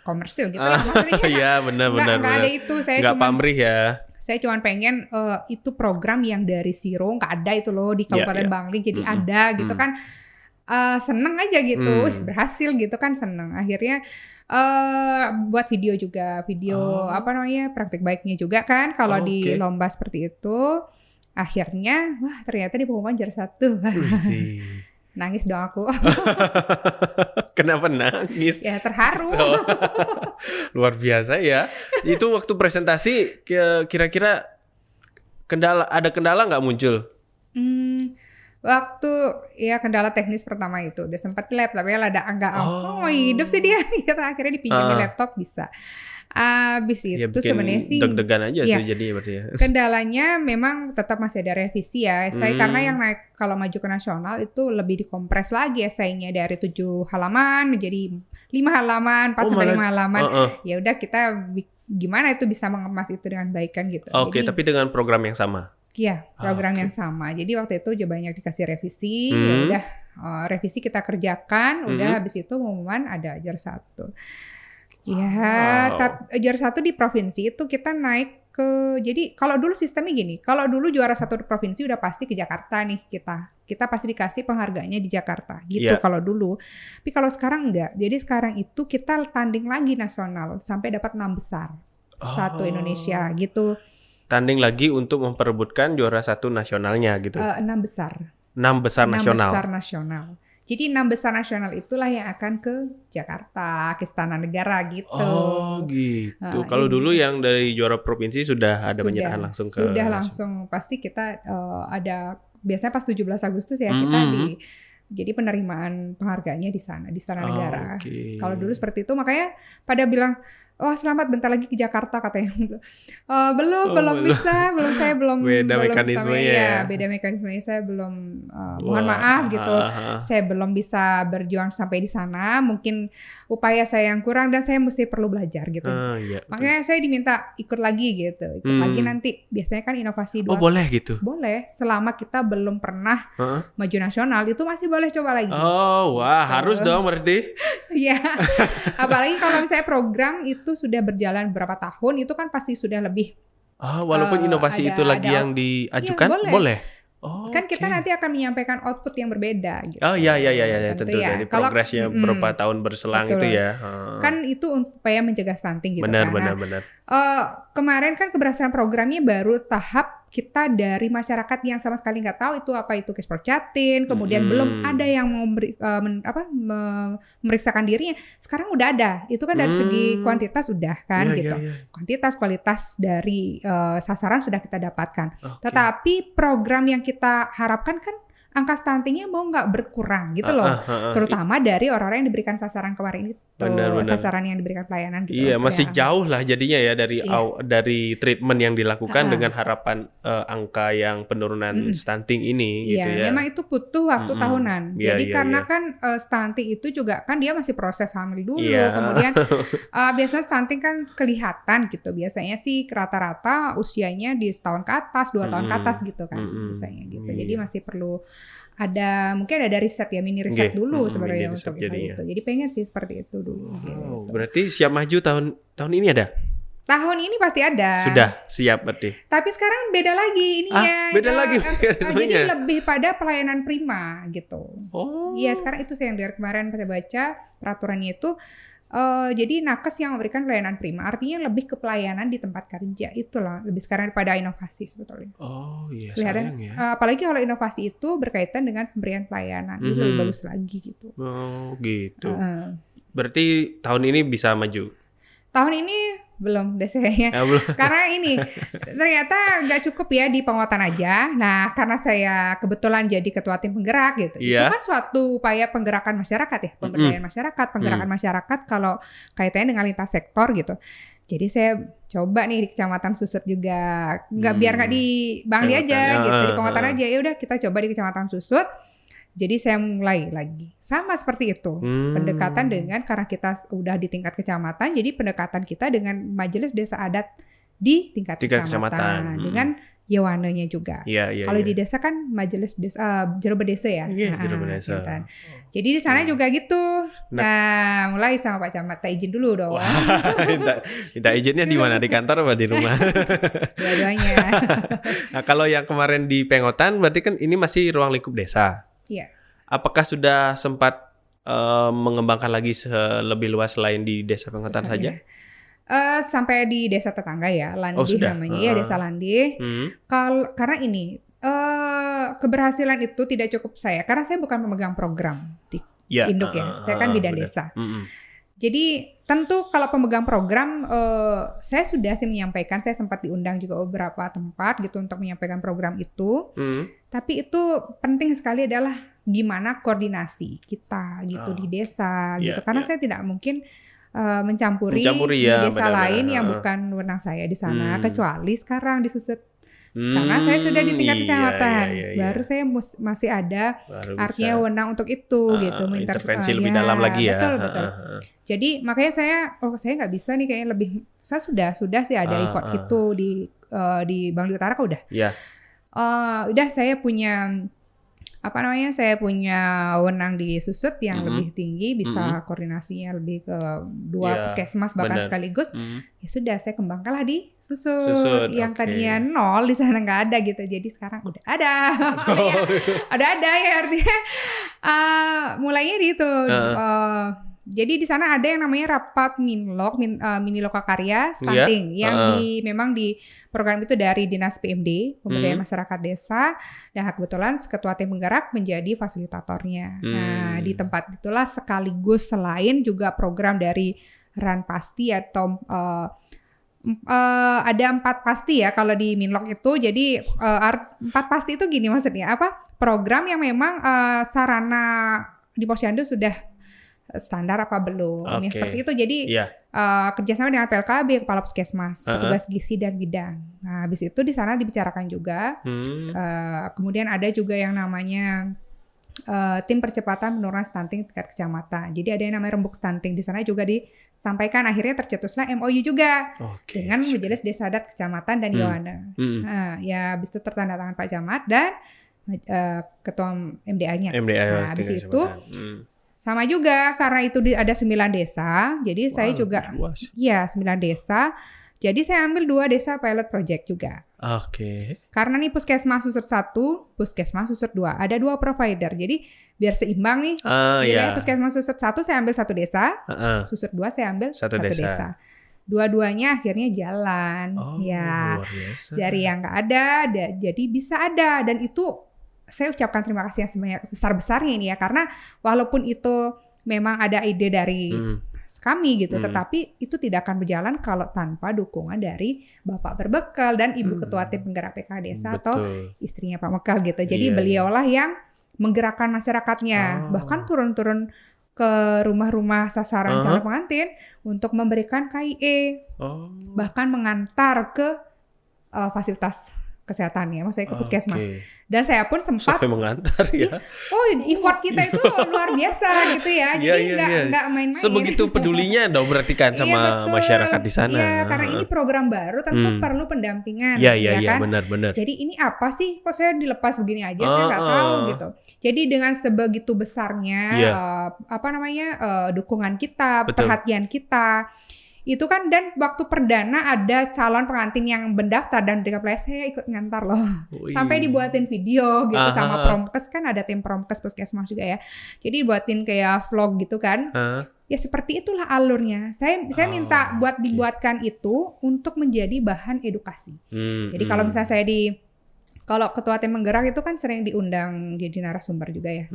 komersil gitu lah maksudnya. Iya, benar. Nggak ada itu. Saya nggak pamrih ya. Saya cuma pengen itu program yang dari zero, nggak ada itu loh di Kabupaten Bangli, jadi ada gitu kan. Seneng aja gitu, berhasil gitu kan, seneng. Akhirnya buat video juga, praktik baiknya juga kan kalau di lomba seperti itu. Akhirnya ternyata di pengumuman juara 1. Nangis dong aku. Kenapa nangis? Ya terharu. Luar biasa ya. Itu waktu presentasi kira-kira ada kendala nggak muncul? Waktu ya kendala teknis pertama itu udah sempat lab, tapi ada agak hidup sih dia. Kita akhirnya dipinjemin laptop bisa. Abis itu sebenarnya sih deg-degan aja tuh jadi berarti ya. Kendalanya memang tetap masih ada revisi ya esai, karena yang naik kalau maju ke nasional itu lebih dikompres lagi esainya dari 7 halaman menjadi 5 halaman, 4 sampai 5 halaman. Ya udah kita gimana itu bisa mengemas itu dengan baik kan gitu. Tapi dengan program yang sama. Iya, program yang sama. Jadi waktu itu juga banyak dikasih revisi, ya udah revisi kita kerjakan, udah habis itu pengumuman ada juara 1. Ya, juara 1 di provinsi itu kita naik ke, jadi kalau dulu sistemnya gini, kalau dulu juara 1 di provinsi udah pasti ke Jakarta nih kita pasti dikasih penghargaannya di Jakarta gitu kalau dulu. Tapi kalau sekarang enggak. Jadi sekarang itu kita tanding lagi nasional sampai dapat 6 besar. Satu Indonesia gitu. Tanding lagi untuk memperebutkan juara 1 nasionalnya gitu. 6 besar. 6 besar nasional. 6 besar nasional. Jadi 6 besar nasional itulah yang akan ke Jakarta, ke Istana Negara gitu. Oh gitu. Kalau dulu yang dari juara provinsi sudah ada penyerahan langsung ke. Sudah langsung, pasti kita ada biasanya pas 17 Agustus ya kita jadi penerimaan penghargaannya di sana, di Istana Negara. Kalau dulu seperti itu, makanya pada bilang "Wah, selamat bentar lagi ke Jakarta," katanya. Belum belum. bisa, saya belum Beda belum mekanismenya sampai ya. beda mekanismenya saya belum, mohon Wah, maaf gitu, heeh. saya belum bisa berjuang sampai di sana, mungkin upaya saya yang kurang dan saya mesti perlu belajar gitu. Iya, betul. Makanya saya diminta ikut lagi gitu, ikut lagi nanti biasanya kan inovasi Oh, boleh gitu? boleh, selama kita belum pernah Heeh. maju nasional itu masih boleh coba lagi. Oh, wah, harus dong berarti. Iya. Apalagi kalau misalnya program itu sudah berjalan berapa tahun, itu kan pasti sudah lebih Walaupun inovasi itu lagi yang diajukan, boleh. boleh? Oh, kan kita oke. nanti akan menyampaikan output yang berbeda gitu. Oh, iya, Tentu tentu ya. dari Kalau progresnya berapa tahun berselang betul. itu ya. Kan itu supaya mencegah stunting gitu Benar, kan. benar. Kemarin kan keberhasilan programnya baru tahap kita dari masyarakat yang sama sekali nggak tahu itu apa itu Kisprocatin, kemudian belum ada yang mau memeriksakan dirinya. Sekarang udah ada. Itu kan dari segi kuantitas udah kan Iya, gitu. iya. Kuantitas, kualitas dari sasaran sudah kita dapatkan. Oke. Tetapi program yang kita harapkan kan angka stuntingnya mau nggak berkurang gitu loh. Terutama dari orang-orang yang diberikan sasaran kemarin itu. Benar. Sasaran yang diberikan pelayanan gitu. Iya, masih sekarang. jauh lah jadinya ya dari Iya. dari treatment yang dilakukan dengan harapan angka yang penurunan stunting ini gitu ya. Memang itu butuh waktu tahunan. Iya, Jadi iya, karena iya. kan stunting itu juga kan dia masih proses hamil dulu, Iya. kemudian biasanya stunting kan kelihatan gitu. Biasanya sih rata-rata usianya di setahun ke atas, 2 tahun ke atas gitu kan biasanya gitu. Jadi Iya. masih perlu mungkin ada riset ya, mini riset Oke. dulu sebenarnya Mini riset untuk hal jadinya. itu. Jadi pengen sih seperti itu dulu. Oh, Gitu. berarti siap maju tahun ini ada? Tahun ini pasti ada. Sudah siap berarti. Tapi sekarang beda lagi ininya. Beda lagi Jadi mekanismenya. lebih pada pelayanan prima gitu. Oh. Iya, sekarang itu saya yang dari kemarin saya baca peraturannya itu jadi nakes yang memberikan pelayanan prima, artinya lebih ke pelayanan di tempat kerja, itulah lebih sekarang daripada inovasi sebetulnya. Oh iya, Kelihatan, sayang ya. apalagi kalau inovasi itu berkaitan dengan pemberian pelayanan, itu lebih bagus lagi gitu. Oh gitu. Berarti tahun ini bisa maju? Tahun ini belum deh sayangnya. Belum. Karena ini ternyata nggak cukup ya di penguatan aja. Nah, karena saya kebetulan jadi ketua tim penggerak gitu. Iya. Itu kan suatu upaya penggerakan masyarakat ya, pemberdayaan masyarakat, penggerakan masyarakat kalau kaitannya dengan lintas sektor gitu. Jadi saya coba nih di Kecamatan Susut juga, biar nggak di Bangli aja gitu, di penguatan aja. Ya udah kita coba di Kecamatan Susut. Jadi saya mulai lagi sama seperti itu, pendekatan dengan karena kita udah di tingkat kecamatan, jadi pendekatan kita dengan majelis desa adat di tingkat kecamatan dengan Yewanenya juga. Kalau di desa kan majelis desa Jerobah Desa ya. Jerobah Desa. Gitu. Jadi di sana juga gitu. Nah, mulai sama Pak Camat, izin dulu dong. Minta izinnya di mana? Di kantor apa di rumah? Dua-duanya. Nah, kalau yang kemarin di Pengotan berarti kan ini masih ruang lingkup desa. Iya. Apakah sudah sempat mengembangkan lagi lebih luas selain di desa Pengotan saja? Sampai di desa tetangga ya, Landih namanya, ya desa Landih. Karena ini keberhasilan itu tidak cukup saya, karena saya bukan pemegang program di induk ya, saya kan bidan desa. Jadi tentu kalau pemegang program, saya sudah sih menyampaikan, saya sempat diundang juga beberapa tempat gitu untuk menyampaikan program itu. Tapi itu penting sekali adalah gimana koordinasi kita gitu di desa gitu, karena saya tidak mungkin mencampuri di desa lain yang bukan wewenang saya di sana, kecuali sekarang di Susut. Karena saya sudah di tingkat kecamatan, baru saya masih ada artinya wewenang untuk itu gitu, intervensi lebih dalam lagi ya. Betul. Jadi makanya saya nggak bisa nih, kayaknya lebih, saya sudah sih ada effort itu di Bangli Utara udah. Udah saya punya saya punya wewenang di Susut yang lebih tinggi, bisa koordinasinya lebih ke 2 puskesmas bahkan sekaligus. Ya sudah, saya kembangkanlah di Susut yang tadinya 0 di sana nggak ada gitu. Jadi sekarang udah ada. Udah ada ya, artinya mulainya di itu. Jadi di sana ada yang namanya rapat Minlok, mini lokakarya stunting yang memang di program itu dari Dinas PMD, Pemberdayaan Masyarakat Desa, dan kebetulan ketua tim penggerak menjadi fasilitatornya. Nah, di tempat itulah sekaligus selain juga program dari Ranpasti atau ada 4 pasti ya kalau di Minlok itu. Jadi 4 pasti itu gini maksudnya, program yang memang sarana di Posyandu sudah standar apa belum, yang Oke. seperti itu. Jadi Iya. kerjasama dengan PLKB, kepala puskesmas, Uh-uh. petugas gizi dan bidang. Nah, habis itu di sana dibicarakan juga. Kemudian ada juga yang namanya tim percepatan penurunan stunting tingkat kecamatan. Jadi ada yang namanya rembuk stunting. Di sana juga disampaikan, akhirnya tercetuslah MOU juga Oke. dengan Majelis Desa Adat Kecamatan dan Yowana. Nah, ya habis itu tertanda tangan Pak Camat dan ketua MDA-nya. MDA. Nah, habis tingkat itu kecamatan. sama juga karena itu ada 9 desa. Jadi saya juga luas. 9 desa. Jadi saya ambil 2 desa pilot project juga. Oke. Karena nih Puskesmas Susut 1, Puskesmas Susut 2, ada 2 provider. Jadi biar seimbang nih. Jadi Puskesmas Susut 1 saya ambil 1 desa, Susut 2 saya ambil 1 desa. Dua-duanya akhirnya jalan. Ya, luar biasa. dari yang nggak ada, jadi bisa ada. Dan itu saya ucapkan terima kasih yang sebanyak besar-besarnya ini ya. Karena walaupun itu memang ada ide dari kami gitu, tetapi itu tidak akan berjalan kalau tanpa dukungan dari Bapak Berbekal dan Ibu Ketua Tim Penggerak PKK Desa atau istrinya Pak Mekal gitu. Jadi beliaulah yang menggerakkan masyarakatnya, bahkan turun-turun ke rumah-rumah sasaran calon pengantin untuk memberikan KIE, bahkan mengantar ke fasilitas kesehatannya, maksudnya ke puskesmas. Dan saya pun sempat sampai mengantar ya. Effort kita itu luar biasa gitu ya. Jadi nggak main-main. Sebegitu pedulinya dong berarti kan sama masyarakat di sana. Iya, karena ini program baru tentu perlu pendampingan. Iya, kan? benar. Jadi ini apa sih? Kok saya dilepas begini aja? Saya nggak tahu gitu. Jadi dengan sebegitu besarnya dukungan kita, perhatian kita. Itu kan, dan waktu perdana ada calon pengantin yang mendaftar dan berikan play, saya ikut ngantar loh. Sampai dibuatin video gitu sama Promkes, kan ada tim Promkes Puskesmas juga ya. Jadi dibuatin kayak vlog gitu kan. Ya seperti itulah alurnya. Saya minta dibuatkan itu untuk menjadi bahan edukasi. Jadi kalau misalnya kalau ketua tim penggerak itu kan sering diundang jadi narasumber juga ya.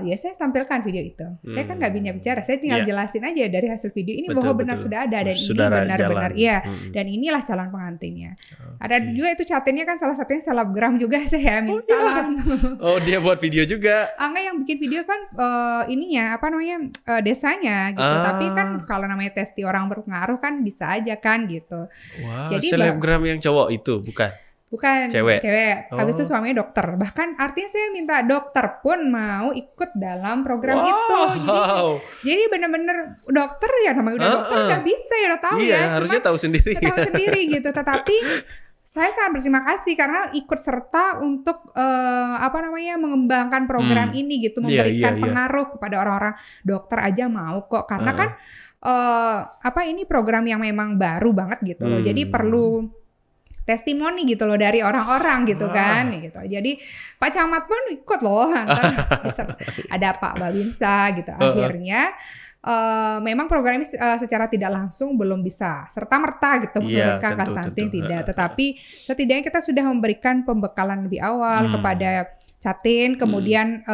Ya saya tampilkan video itu. Saya kan nggak bisa bicara, saya tinggal jelasin aja dari hasil video ini bahwa benar sudah ada dan sudah ini benar-benar dan inilah calon pengantinnya. Ada juga itu catinnya kan salah satunya selebgram juga saya minta. Dia buat video juga. Enggak, yang bikin video kan desanya gitu. Tapi kan kalau namanya testi orang berpengaruh kan bisa aja kan gitu. Jadi selebgram yang cowok itu bukan? Bukan, cewek. Habis itu suaminya dokter. Bahkan artinya saya minta dokter pun mau ikut dalam program itu. Jadi benar-benar dokter ya, namanya udah dokter udah bisa ya, udah tahu ya. Harusnya tahu sendiri. Tahu sendiri gitu. Tetapi saya sangat berterima kasih karena ikut serta untuk mengembangkan program ini gitu, memberikan pengaruh kepada orang-orang. Dokter aja mau kok, karena kan ini program yang memang baru banget gitu loh. Jadi perlu testimoni gitu loh dari orang-orang gitu kan gitu. Jadi Pak Camat pun ikut loh, ada Pak Babinsa gitu. Akhirnya memang program ini secara tidak langsung belum bisa serta-merta gitu menurunkan angka stunting, tidak. Tetapi setidaknya kita sudah memberikan pembekalan lebih awal kepada Catin, kemudian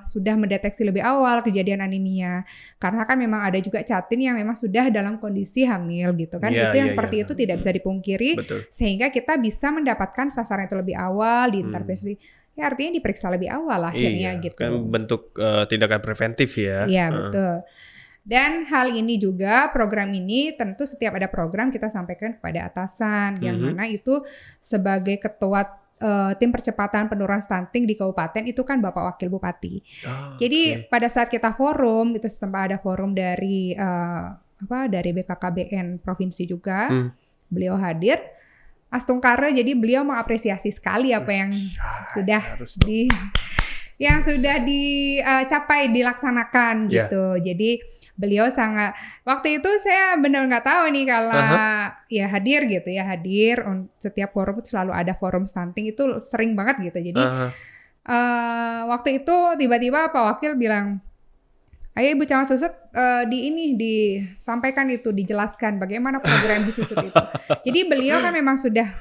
sudah mendeteksi lebih awal kejadian anemia. Karena kan memang ada juga Catin yang memang sudah dalam kondisi hamil gitu kan. Itu yang seperti itu tidak bisa dipungkiri. Sehingga kita bisa mendapatkan sasaran itu lebih awal, diintervensi. Ya artinya diperiksa lebih awal akhirnya gitu. Kan bentuk tindakan preventif ya. Iya, betul. Dan hal ini juga, program ini tentu setiap ada program kita sampaikan kepada atasan. Yang mana itu sebagai ketua tim percepatan penurunan stunting di kabupaten itu kan Bapak Wakil Bupati. Jadi pada saat kita forum, itu setempat ada forum dari dari BKKBN provinsi juga, beliau hadir. Astungkara, jadi beliau mengapresiasi sekali apa yang sudah dicapai, dilaksanakan gitu. Jadi beliau sangat, waktu itu saya benar nggak tahu nih kalau hadir gitu ya, setiap forum itu selalu ada forum stunting, itu sering banget gitu. Jadi waktu itu tiba-tiba Pak Wakil bilang, ayo Ibu Camat Susut disampaikan itu, dijelaskan bagaimana program di Susut itu. Jadi beliau kan memang sudah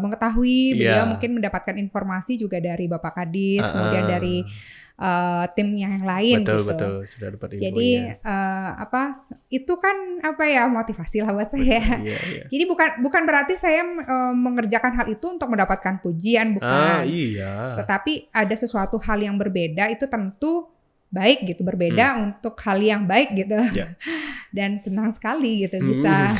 mengetahui, beliau mungkin mendapatkan informasi juga dari Bapak Kadis, kemudian dari tim yang lain betul sudah dapat infonya. Jadi itu kan motivasi lah buat saya. Jadi bukan berarti saya mengerjakan hal itu untuk mendapatkan pujian, bukan. Tetapi ada sesuatu hal yang berbeda, itu tentu baik gitu, berbeda untuk hal yang baik gitu. Ya. Dan senang sekali gitu bisa.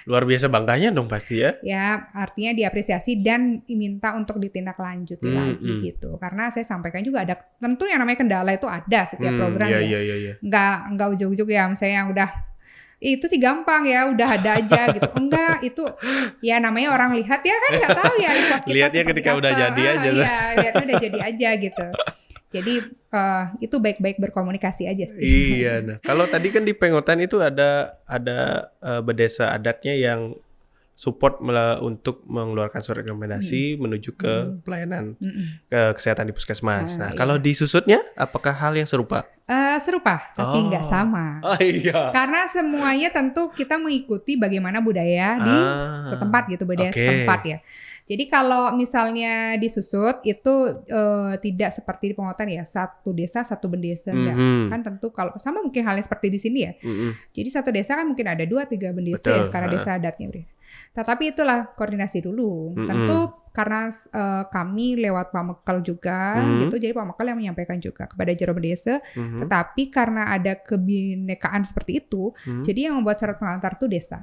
Luar biasa bangganya dong pasti ya. Ya, artinya diapresiasi dan diminta untuk ditindaklanjuti lagi gitu. Karena saya sampaikan juga ada tentu yang namanya kendala itu ada setiap program ya. Iya. Nggak ujuk-ujuk ya, misalnya yang udah itu sih gampang ya, udah ada aja gitu. Enggak, itu ya namanya orang lihat ya kan nggak tahu ya effort kita lihatnya seperti ketika apa. udah jadi aja. Iya, lihatnya udah jadi aja gitu. Jadi itu baik-baik berkomunikasi aja sih. Iya, nah kalau tadi kan di Pengotan itu ada bedesa adatnya yang support untuk mengeluarkan surat rekomendasi menuju ke pelayanan ke kesehatan di puskesmas. Nah, kalau di Susutnya apakah hal yang serupa? Serupa, tapi nggak sama. Oh iya. Karena semuanya tentu kita mengikuti bagaimana budaya di setempat gitu, budaya setempat ya. Jadi kalau misalnya di Susut itu tidak seperti di Pengotan ya, satu desa satu bendesa enggak. Kan tentu kalau sama mungkin halnya seperti di sini ya. Jadi satu desa kan mungkin ada 2-3 bendesa ya, karena desa adatnya. Tetapi itulah koordinasi dulu. Tentu karena kami lewat Pamekel juga gitu, jadi Pamekel yang menyampaikan juga kepada jero desa. Tetapi karena ada kebinekaan seperti itu, jadi yang membuat surat pengantar itu desa.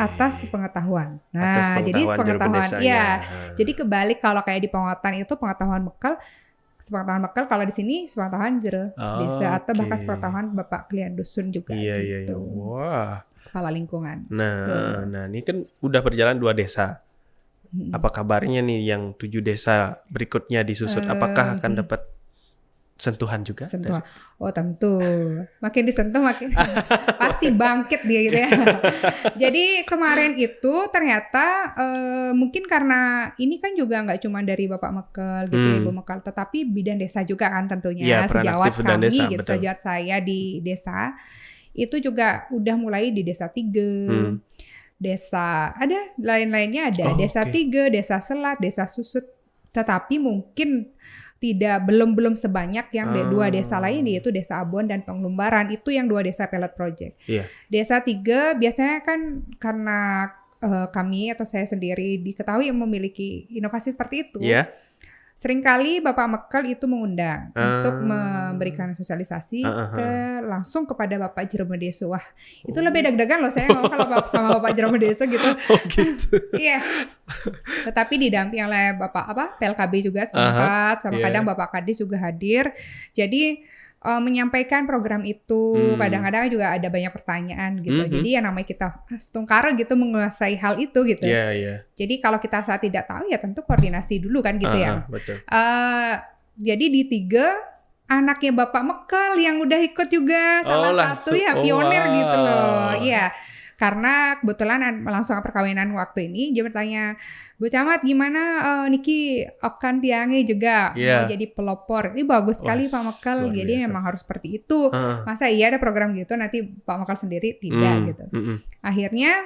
Atas pengetahuan. Nah, jadi pengetahuan ya. Jadi kebalik kalau kayak di Pengotan itu pengetahuan Mekel, kalau di sini sepengetahuan jero desa atau bahkan sepengetahuan Bapak Klien Dusun juga. Iya. Wah. Kepala lingkungan. Nah, ini kan udah berjalan 2 desa. Apa kabarnya nih yang 7 desa berikutnya di Susut? Apakah akan dapat sentuhan juga? Sentuhan. Oh tentu. Makin disentuh makin pasti bangkit dia gitu ya. Jadi kemarin itu ternyata mungkin karena ini kan juga nggak cuma dari Bapak Mekel gitu Ibu Mekel, tetapi bidan desa juga kan tentunya. Sejawat kami desa, gitu, sejawat saya di desa itu juga udah mulai di Desa Tige. Desa ada lain-lainnya ada Desa Tige, Desa Selat, Desa Susut. Tetapi mungkin belum sebanyak yang 2 desa lain, yaitu Desa Abon dan Penglumbaran. Itu yang 2 desa pilot project. Desa Tige biasanya kan karena kami atau saya sendiri diketahui yang memiliki inovasi seperti itu. Seringkali Bapak Mekel itu mengundang untuk memberikan sosialisasi langsung kepada Bapak Jero Desa. Wah, itu lebih deg-degan loh saya kalau sama Bapak Jero Desa gitu. Gitu. Iya. Tetapi didampingi oleh Bapak PLKB juga sempat, sama kadang Bapak Kadis juga hadir. Jadi menyampaikan program itu kadang-kadang juga ada banyak pertanyaan gitu. Jadi yang namanya kita setungkara gitu menguasai hal itu gitu. Jadi kalau kita saat tidak tahu ya tentu koordinasi dulu kan gitu ya. Betul. Jadi di Tige anaknya Bapak Mekel yang udah ikut juga salah satu ya pionir gitu loh. Iya. Karena kebetulan langsung perkawinan waktu ini dia bertanya, Bu Camat gimana Niki akan tiangi juga mau jadi pelopor. Ini bagus sekali Pak Mekel. Jadi memang harus seperti itu. Masa iya ada program gitu nanti Pak Mekel sendiri tidak gitu. Akhirnya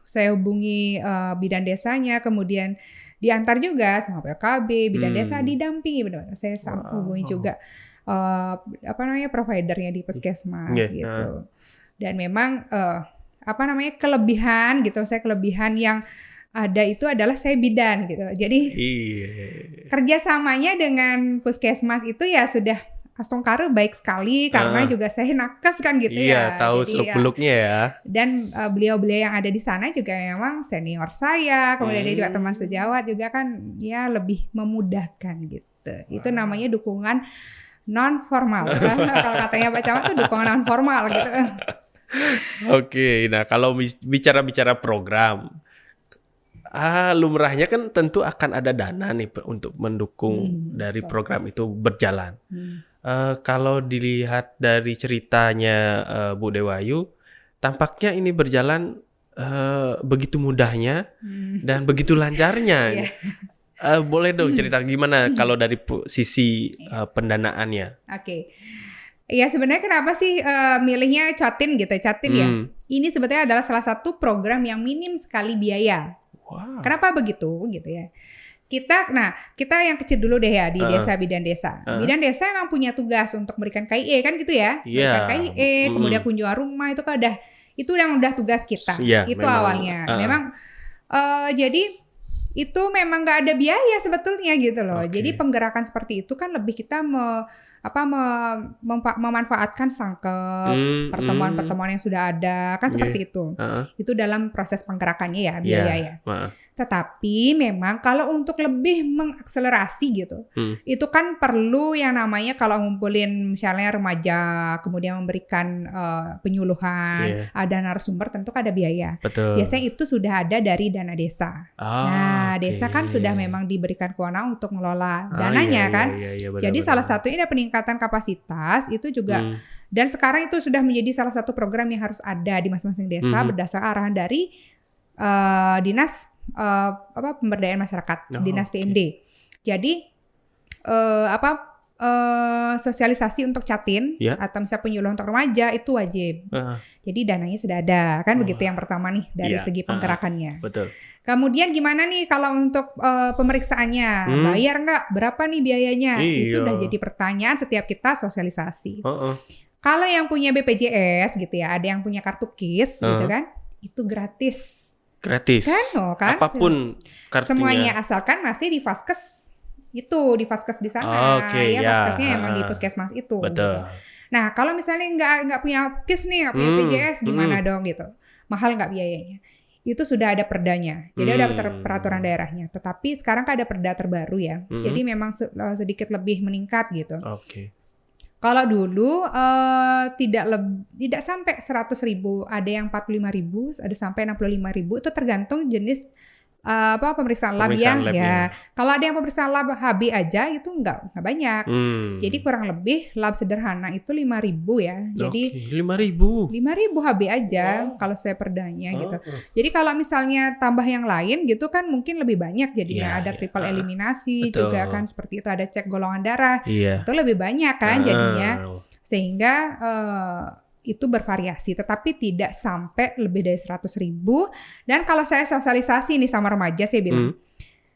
saya hubungi bidan desanya, kemudian diantar juga sama PKB, bidan desa didampingi. Saya hubungi juga providernya di puskesmas gitu. Dan memang kelebihan gitu, saya kelebihan yang ada itu adalah saya bidan gitu. Jadi kerjasamanya dengan puskesmas itu ya sudah astongkara baik sekali karena juga saya nakes kan gitu ya. Tahu seluk-beluknya ya. Dan beliau-beliau yang ada di sana juga memang senior saya, kemudian dia juga teman sejawat juga kan ya lebih memudahkan gitu. Itu namanya dukungan non formal. Kalau katanya Pak Camat tuh dukungan non formal gitu. Oke, nah kalau bicara program, lumrahnya kan tentu akan ada dana nih untuk mendukung dari program itu berjalan. Kalau dilihat dari ceritanya Bu Dewayu, tampaknya ini berjalan begitu mudahnya dan begitu lancarnya. Boleh dong cerita gimana kalau dari sisi pendanaannya? Oke. Ya sebenarnya kenapa sih milihnya Catin gitu, Catin ya? Ini sebetulnya adalah salah satu program yang minim sekali biaya. Kenapa begitu gitu ya? Kita yang kecil dulu deh ya di desa bidan desa. Bidan desa emang punya tugas untuk memberikan KIE kan gitu ya? Berikan KIE, kemudian kunjungan rumah itu kan udah tugas kita. Itu memang awalnya. Memang jadi itu memang nggak ada biaya sebetulnya gitu loh. Oke. Jadi penggerakan seperti itu kan lebih kita memanfaatkan sangkep, pertemuan-pertemuan yang sudah ada, kan seperti itu. Itu dalam proses penggerakannya ya, biaya ya. Tetapi memang kalau untuk lebih mengakselerasi gitu, itu kan perlu yang namanya kalau ngumpulin misalnya remaja, kemudian memberikan penyuluhan, ada narasumber, tentu ada biaya. Betul. Biasanya itu sudah ada dari dana desa. Nah, desa kan sudah memang diberikan kewenangan untuk mengelola dananya kan. Jadi salah satunya ada peningkatan kapasitas itu juga. Dan sekarang itu sudah menjadi salah satu program yang harus ada di masing-masing desa berdasarkan arahan dari dinas pemberdayaan masyarakat, dinas PMD. Jadi sosialisasi untuk catin atau misalnya penyuluhan untuk remaja itu wajib. Jadi dananya sudah ada kan, begitu yang pertama nih dari segi penggerakannya. Betul. Kemudian gimana nih kalau untuk pemeriksaannya, bayar nggak? Berapa nih biayanya? Itu udah jadi pertanyaan setiap kita sosialisasi. Kalau yang punya BPJS gitu ya, ada yang punya kartu KIS gitu kan, itu gratis. Gratis. Kan? Apapun kartunya. Semuanya asalkan masih di Vaskes itu, di Vaskes di sana. Vaskesnya emang di puskesmas itu. Betul. Gitu. Nah, kalau misalnya nggak punya KIS nih, nggak punya BPJS, gimana dong gitu? Mahal nggak biayanya? Itu sudah ada perdanya. Jadi ada peraturan daerahnya. Tetapi sekarang kan ada perda terbaru ya. Jadi memang sedikit lebih meningkat gitu. Kalau dulu tidak sampai 100.000, ada yang 45.000, ada sampai 65.000, itu tergantung jenis pemeriksaan lab ya. Kalau ada yang pemeriksaan lab HB aja itu nggak banyak. Jadi kurang lebih lab sederhana itu 5.000 ya. Jadi 5.000 HB aja kalau saya perdanya gitu. Jadi kalau misalnya tambah yang lain gitu kan mungkin lebih banyak jadinya. Ada triple eliminasi juga kan, seperti itu, ada cek golongan darah. Itu lebih banyak kan jadinya. Sehingga itu bervariasi, tetapi tidak sampai lebih dari 100.000. Dan kalau saya sosialisasi nih sama remaja, saya bilang,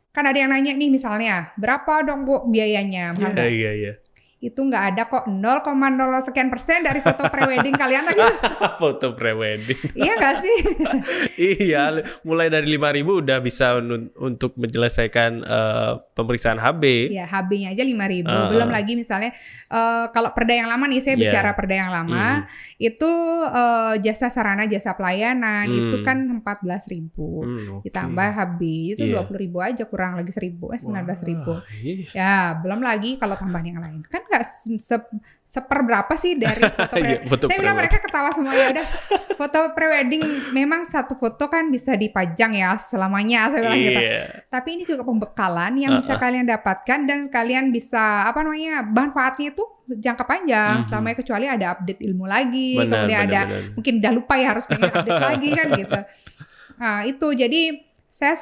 kan ada yang nanya nih misalnya, berapa dong Bu biayanya? Itu nggak ada kok, 0,0 sekian persen dari foto prewedding kalian lagi. Foto prewedding. Iya nggak sih? Iya, mulai dari 5.000 udah bisa untuk menyelesaikan pemeriksaan HB. Iya, HB-nya aja 5.000. Belum lagi misalnya kalau perda yang lama nih, saya bicara perda yang lama, itu jasa sarana, jasa pelayanan itu kan 14.000. Ditambah HB itu 20.000 aja, kurang lagi 1.000, 19.000. Ya, belum lagi kalau tambahan yang lain. Kan nggak seperberapa sih dari foto prewedding. Saya bilang mereka ketawa semua, ya udah foto prewedding memang satu foto kan bisa dipajang ya selamanya, saya bilang gitu. Tapi ini juga pembekalan yang bisa kalian dapatkan dan kalian bisa manfaatnya itu jangka panjang selama kecuali ada update ilmu lagi, kemudian mungkin udah lupa ya harus pengen update lagi kan gitu. Nah itu jadi saya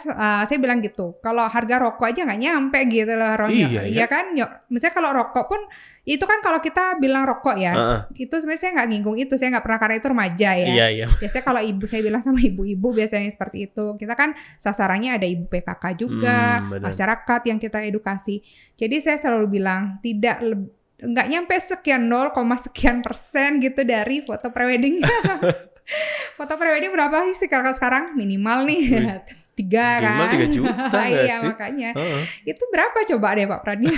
bilang gitu, kalau harga rokok aja nggak nyampe gitu loh, iya kan? Misalnya kalau rokok pun, itu kan kalau kita bilang rokok ya, itu sebenarnya saya nggak nginggung itu, saya nggak pernah, karena itu remaja ya. Biasanya kalau saya bilang sama ibu-ibu biasanya seperti itu, kita kan sasarannya ada ibu PKK juga, masyarakat yang kita edukasi. Jadi saya selalu bilang, nggak nyampe sekian 0, sekian persen gitu dari foto preweddingnya. Foto prewedding berapa sih sekarang? Minimal nih. 3 kan? 3 juta iya sih? Makanya. Itu berapa coba deh Pak Pradnya?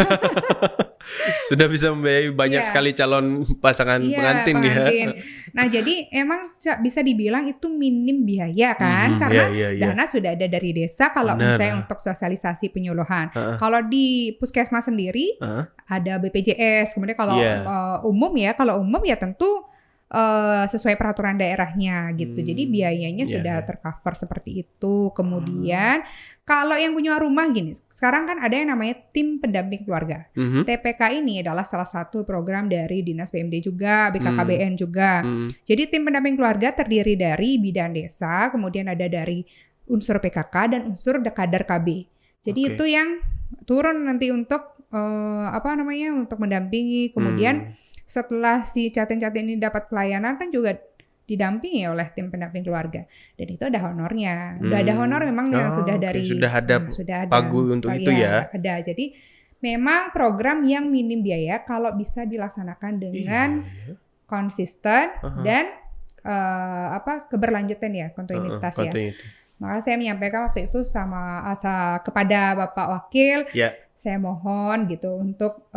Sudah bisa membiayai banyak sekali calon pasangan pengantin ya. Nah jadi emang bisa dibilang itu minim biaya kan, karena dana sudah ada dari desa kalau misalnya untuk sosialisasi penyuluhan. Kalau di puskesmas sendiri ada BPJS, kemudian kalau umum ya tentu sesuai peraturan daerahnya gitu. Jadi biayanya sudah tercover seperti itu. Kemudian kalau yang punya rumah gini, sekarang kan ada yang namanya tim pendamping keluarga. TPK ini adalah salah satu program dari Dinas PMD juga, BKKBN juga. Jadi tim pendamping keluarga terdiri dari bidan desa, kemudian ada dari unsur PKK dan unsur kader KB. Jadi itu yang turun nanti untuk untuk mendampingi. Kemudian setelah si catin-catin ini dapat pelayanan kan juga didampingi oleh tim pendamping keluarga, dan itu ada honornya. Udah ada honor memang yang sudah dari sudah ada pagu untuk itu ya. Ada. Jadi memang program yang minim biaya kalau bisa dilaksanakan dengan konsisten dan keberlanjutan ya, kontinuitas ya. Maka saya menyampaikan waktu itu kepada Bapak Wakil, saya mohon gitu untuk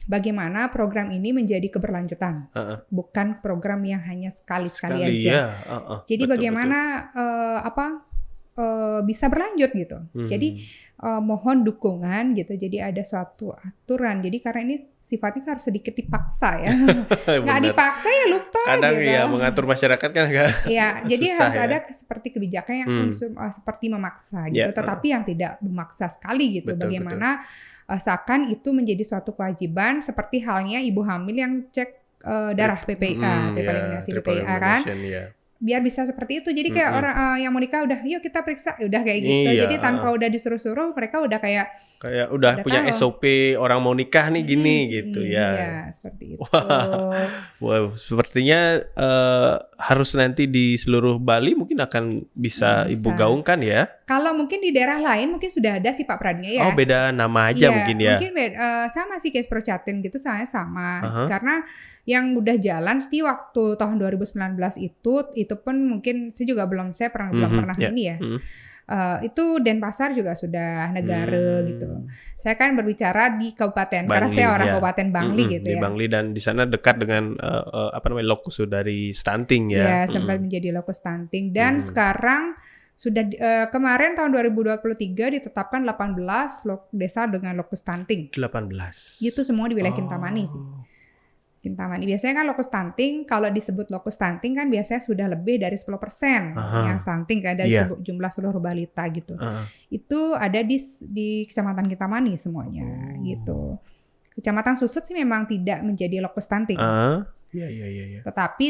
bagaimana program ini menjadi keberlanjutan, bukan program yang hanya sekali-sekali aja. Jadi betul, bagaimana bisa berlanjut gitu. Jadi mohon dukungan gitu. Jadi ada suatu aturan. Jadi karena ini sifatnya harus sedikit dipaksa ya. Nggak dipaksa ya lupa. Kadang gitu. ya mengatur masyarakat kan agak ya, jadi susah harus ya. Ada seperti kebijakan yang seperti memaksa gitu. Tetapi yang tidak memaksa sekali gitu. Betul, bagaimana seakan itu menjadi suatu kewajiban seperti halnya ibu hamil yang cek darah PPIA, triple PPIA kan. Biar bisa seperti itu. Jadi kayak orang yang mau nikah udah yuk kita periksa, udah kayak gitu. Jadi tanpa udah disuruh-suruh mereka udah kayak udah punya tahu. SOP orang mau nikah nih gini gitu ya. Iya, seperti itu. Wow, sepertinya harus nanti di seluruh Bali mungkin akan bisa Ibu gaungkan ya. Kalau mungkin di daerah lain mungkin sudah ada sih Pak Pradnya ya. Oh, beda nama aja mungkin ya. Mungkin sama sih kayak Procatin gitu, soalnya sama. Karena yang udah jalan sih waktu tahun 2019 itu pun mungkin saya belum pernah ini ya. Itu Denpasar juga sudah negara gitu. Saya kan berbicara di kabupaten Bangli, karena saya orang kabupaten Bangli gitu di ya. Bangli dan di sana dekat dengan lokus dari stunting ya. Iya, sempat menjadi lokus stunting dan sekarang sudah kemarin tahun 2023 ditetapkan 18 desa dengan lokus stunting. 18. Itu semua di wilayah Kintamani sih. Kintamani. Biasanya kan lokus stunting, kalau disebut lokus stunting kan biasanya sudah lebih dari 10% yang stunting kan dari jumlah seluruh balita gitu. Itu ada di Kecamatan Kintamani semuanya gitu. Kecamatan Susut sih memang tidak menjadi lokus stunting. Iya. Tetapi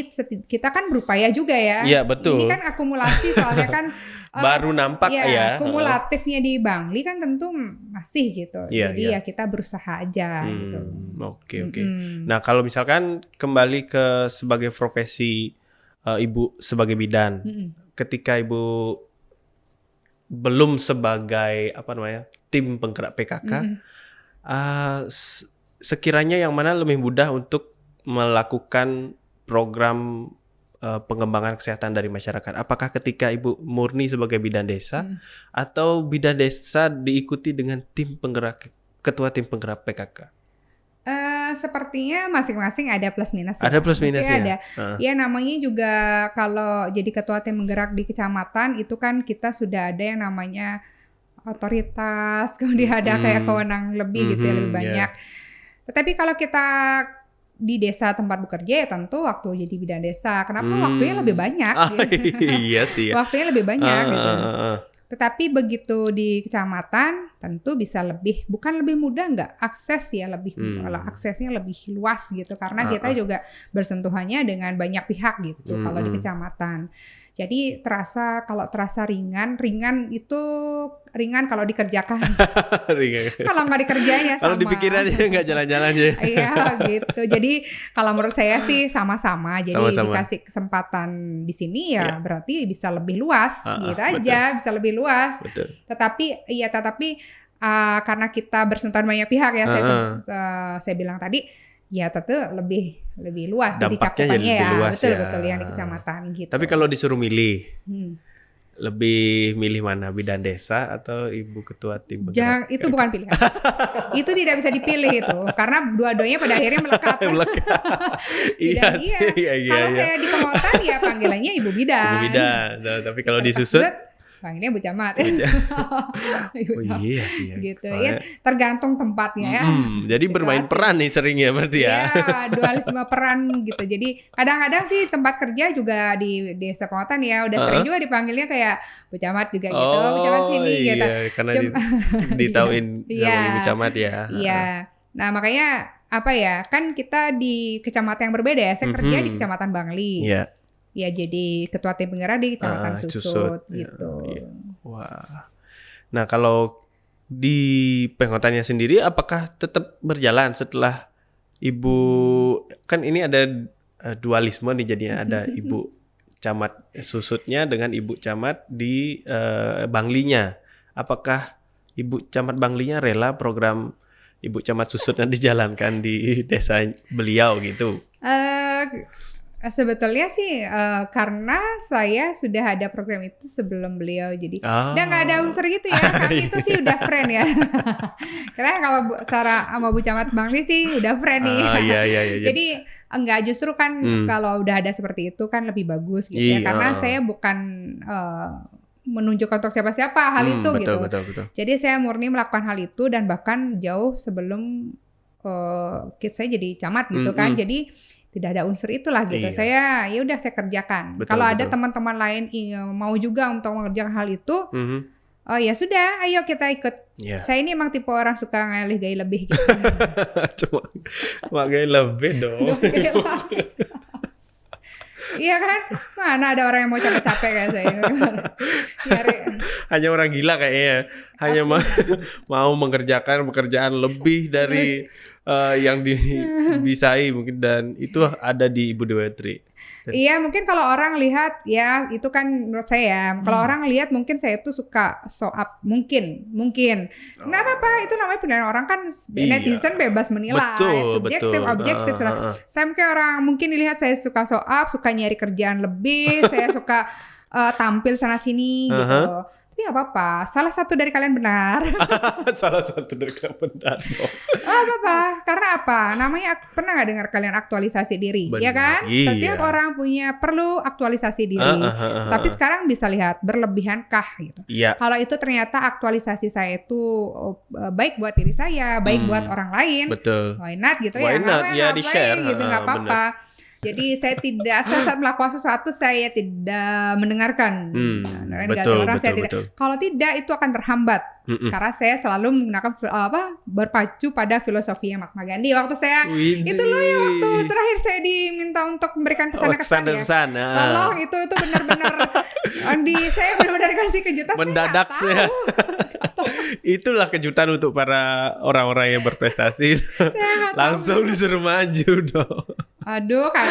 kita kan berupaya juga ya. Iya, betul. Ini kan akumulasi soalnya kan baru nampak ya. Kumulatifnya di Bangli kan tentu masih gitu. Jadi ya kita berusaha aja gitu. Oke. Nah, kalau misalkan kembali ke sebagai profesi Ibu sebagai bidan. Ketika Ibu belum sebagai tim penggerak PKK, sekiranya yang mana lebih mudah untuk melakukan program pengembangan kesehatan dari masyarakat? Apakah ketika Ibu murni sebagai bidan desa atau bidan desa diikuti dengan ketua tim penggerak PKK? Sepertinya masing-masing ada plus minus. Ada plus minus ya? Ada. Ya namanya juga kalau jadi ketua tim penggerak di kecamatan itu kan kita sudah ada yang namanya otoritas, kemudian ada kayak kewenangan lebih gitu ya, lebih banyak. Tetapi kalau kita di desa tempat bekerja ya tentu waktu jadi bidan desa. Kenapa? Waktunya lebih banyak. Iya sih. Ya. Waktunya lebih banyak gitu. Tetapi begitu di kecamatan tentu bisa bukan lebih mudah nggak, aksesnya lebih luas gitu karena kita juga bersentuhannya dengan banyak pihak gitu kalau di kecamatan. Jadi kalau terasa ringan itu ringan kalau dikerjakan. Kalau nggak dikerjain ya sama. Kalau dipikirin aja nggak jalan-jalan aja. Iya gitu. Jadi kalau menurut saya sih sama-sama. Jadi dikasih kesempatan di sini ya berarti bisa lebih luas gitu aja, bisa lebih luas. Betul. Tetapi karena kita bersentuhan banyak pihak ya, saya bilang tadi. Ya tentu lebih luas jadi cakupannya ya. Betul yang di kecamatan gitu. Tapi kalau disuruh milih, lebih milih mana, bidan desa atau ibu ketua tim penggerak? Itu bukan pilihan. Itu tidak bisa dipilih itu karena dua-duanya pada akhirnya melekat. Iya. Kalau saya di Pengotan ya panggilannya ibu bidan. Ibu bidan. Tapi kalau di Susut panggilnya Bu Camat. Iya sih ya. Gitu ya, tergantung tempatnya ya. Jadi bermain peran nih seringnya berarti ya. Iya, dualisme peran gitu. Jadi kadang-kadang sih tempat kerja juga di desa Pengotan ya udah sering juga dipanggilnya kayak Bu Camat juga gitu. Bu Camat sini gitu. Karena ditauin sama Ibu Camat ya. Iya. Nah, makanya kan kita di kecamatan yang berbeda ya. Saya kerja di Kecamatan Bangli. Iya. Ya jadi ketua tim penggerak di Kecamatan Susut gitu. Iya. Wah. Nah kalau di Pengotannya sendiri apakah tetap berjalan setelah Ibu kan ini ada dualisme nih jadinya ada Ibu Camat Susutnya dengan Ibu Camat di Banglinya. Apakah Ibu Camat Banglinya rela program Ibu Camat Susutnya dijalankan di desa beliau gitu? Sebetulnya sih karena saya sudah ada program itu sebelum beliau, jadi udah nggak ada unsur gitu ya. Kami itu sih udah friend ya. Karena kalau secara sama Bu Camat Bangli sih udah friend nih. Iya. Jadi enggak, justru kan kalau udah ada seperti itu kan lebih bagus gitu ya. Karena saya bukan menunjukkan untuk siapa-siapa hal itu gitu. Betul. Jadi saya murni melakukan hal itu dan bahkan jauh sebelum saya jadi camat gitu kan. Jadi tidak ada unsur itulah gitu. Saya ya udah saya kerjakan. Kalau ada teman-teman lain mau juga untuk mengerjakan hal itu, ya sudah, ayo kita ikut. Saya ini emang tipe orang suka ngalih gaya lebih gitu. Cuma gaya lebih dong. Iya kan? Mana ada orang yang mau capek-capek kayak saya. Hanya orang gila kayaknya. Hanya mau mengerjakan pekerjaan lebih dari yang dibisai mungkin, dan itu ada di Ibu Dewatri. Iya, mungkin kalau orang lihat ya itu kan menurut saya. Kalau orang lihat mungkin saya itu suka show up, mungkin nggak apa-apa, itu namanya penilaian orang kan. Netizen bebas menilai, subjektif, objektif. Saya mungkin orang mungkin dilihat saya suka show up, suka nyari kerjaan lebih, saya suka tampil sana sini gitu. Tapi nggak apa-apa, salah satu dari kalian benar. Salah satu dari kalian benar. Apa-apa, karena apa? Namanya pernah nggak dengar kalian aktualisasi diri, ya kan? Iya. Setiap orang perlu aktualisasi diri. Tapi sekarang bisa lihat berlebihankah gitu. Iya. Kalau itu ternyata aktualisasi saya itu baik buat diri saya, baik buat orang lain. Betul. Why not gitu Why ya? not? Ya di-share gitu, nggak apa-apa. Jadi saya saat melakukan sesuatu saya tidak mendengarkan betul, orang, saya tidak. Kalau tidak itu akan terhambat karena saya selalu menggunakan berpacu pada filosofi Mahatma Gandhi. Waktu saya itu loh ya, waktu terakhir saya diminta untuk memberikan pesan-kesan ya. Tolong itu benar-benar saya benar-benar kasih kejutan. Mendadak saya. Itulah kejutan untuk para orang-orang yang berprestasi. Langsung disuruh maju dong. Aduh kan,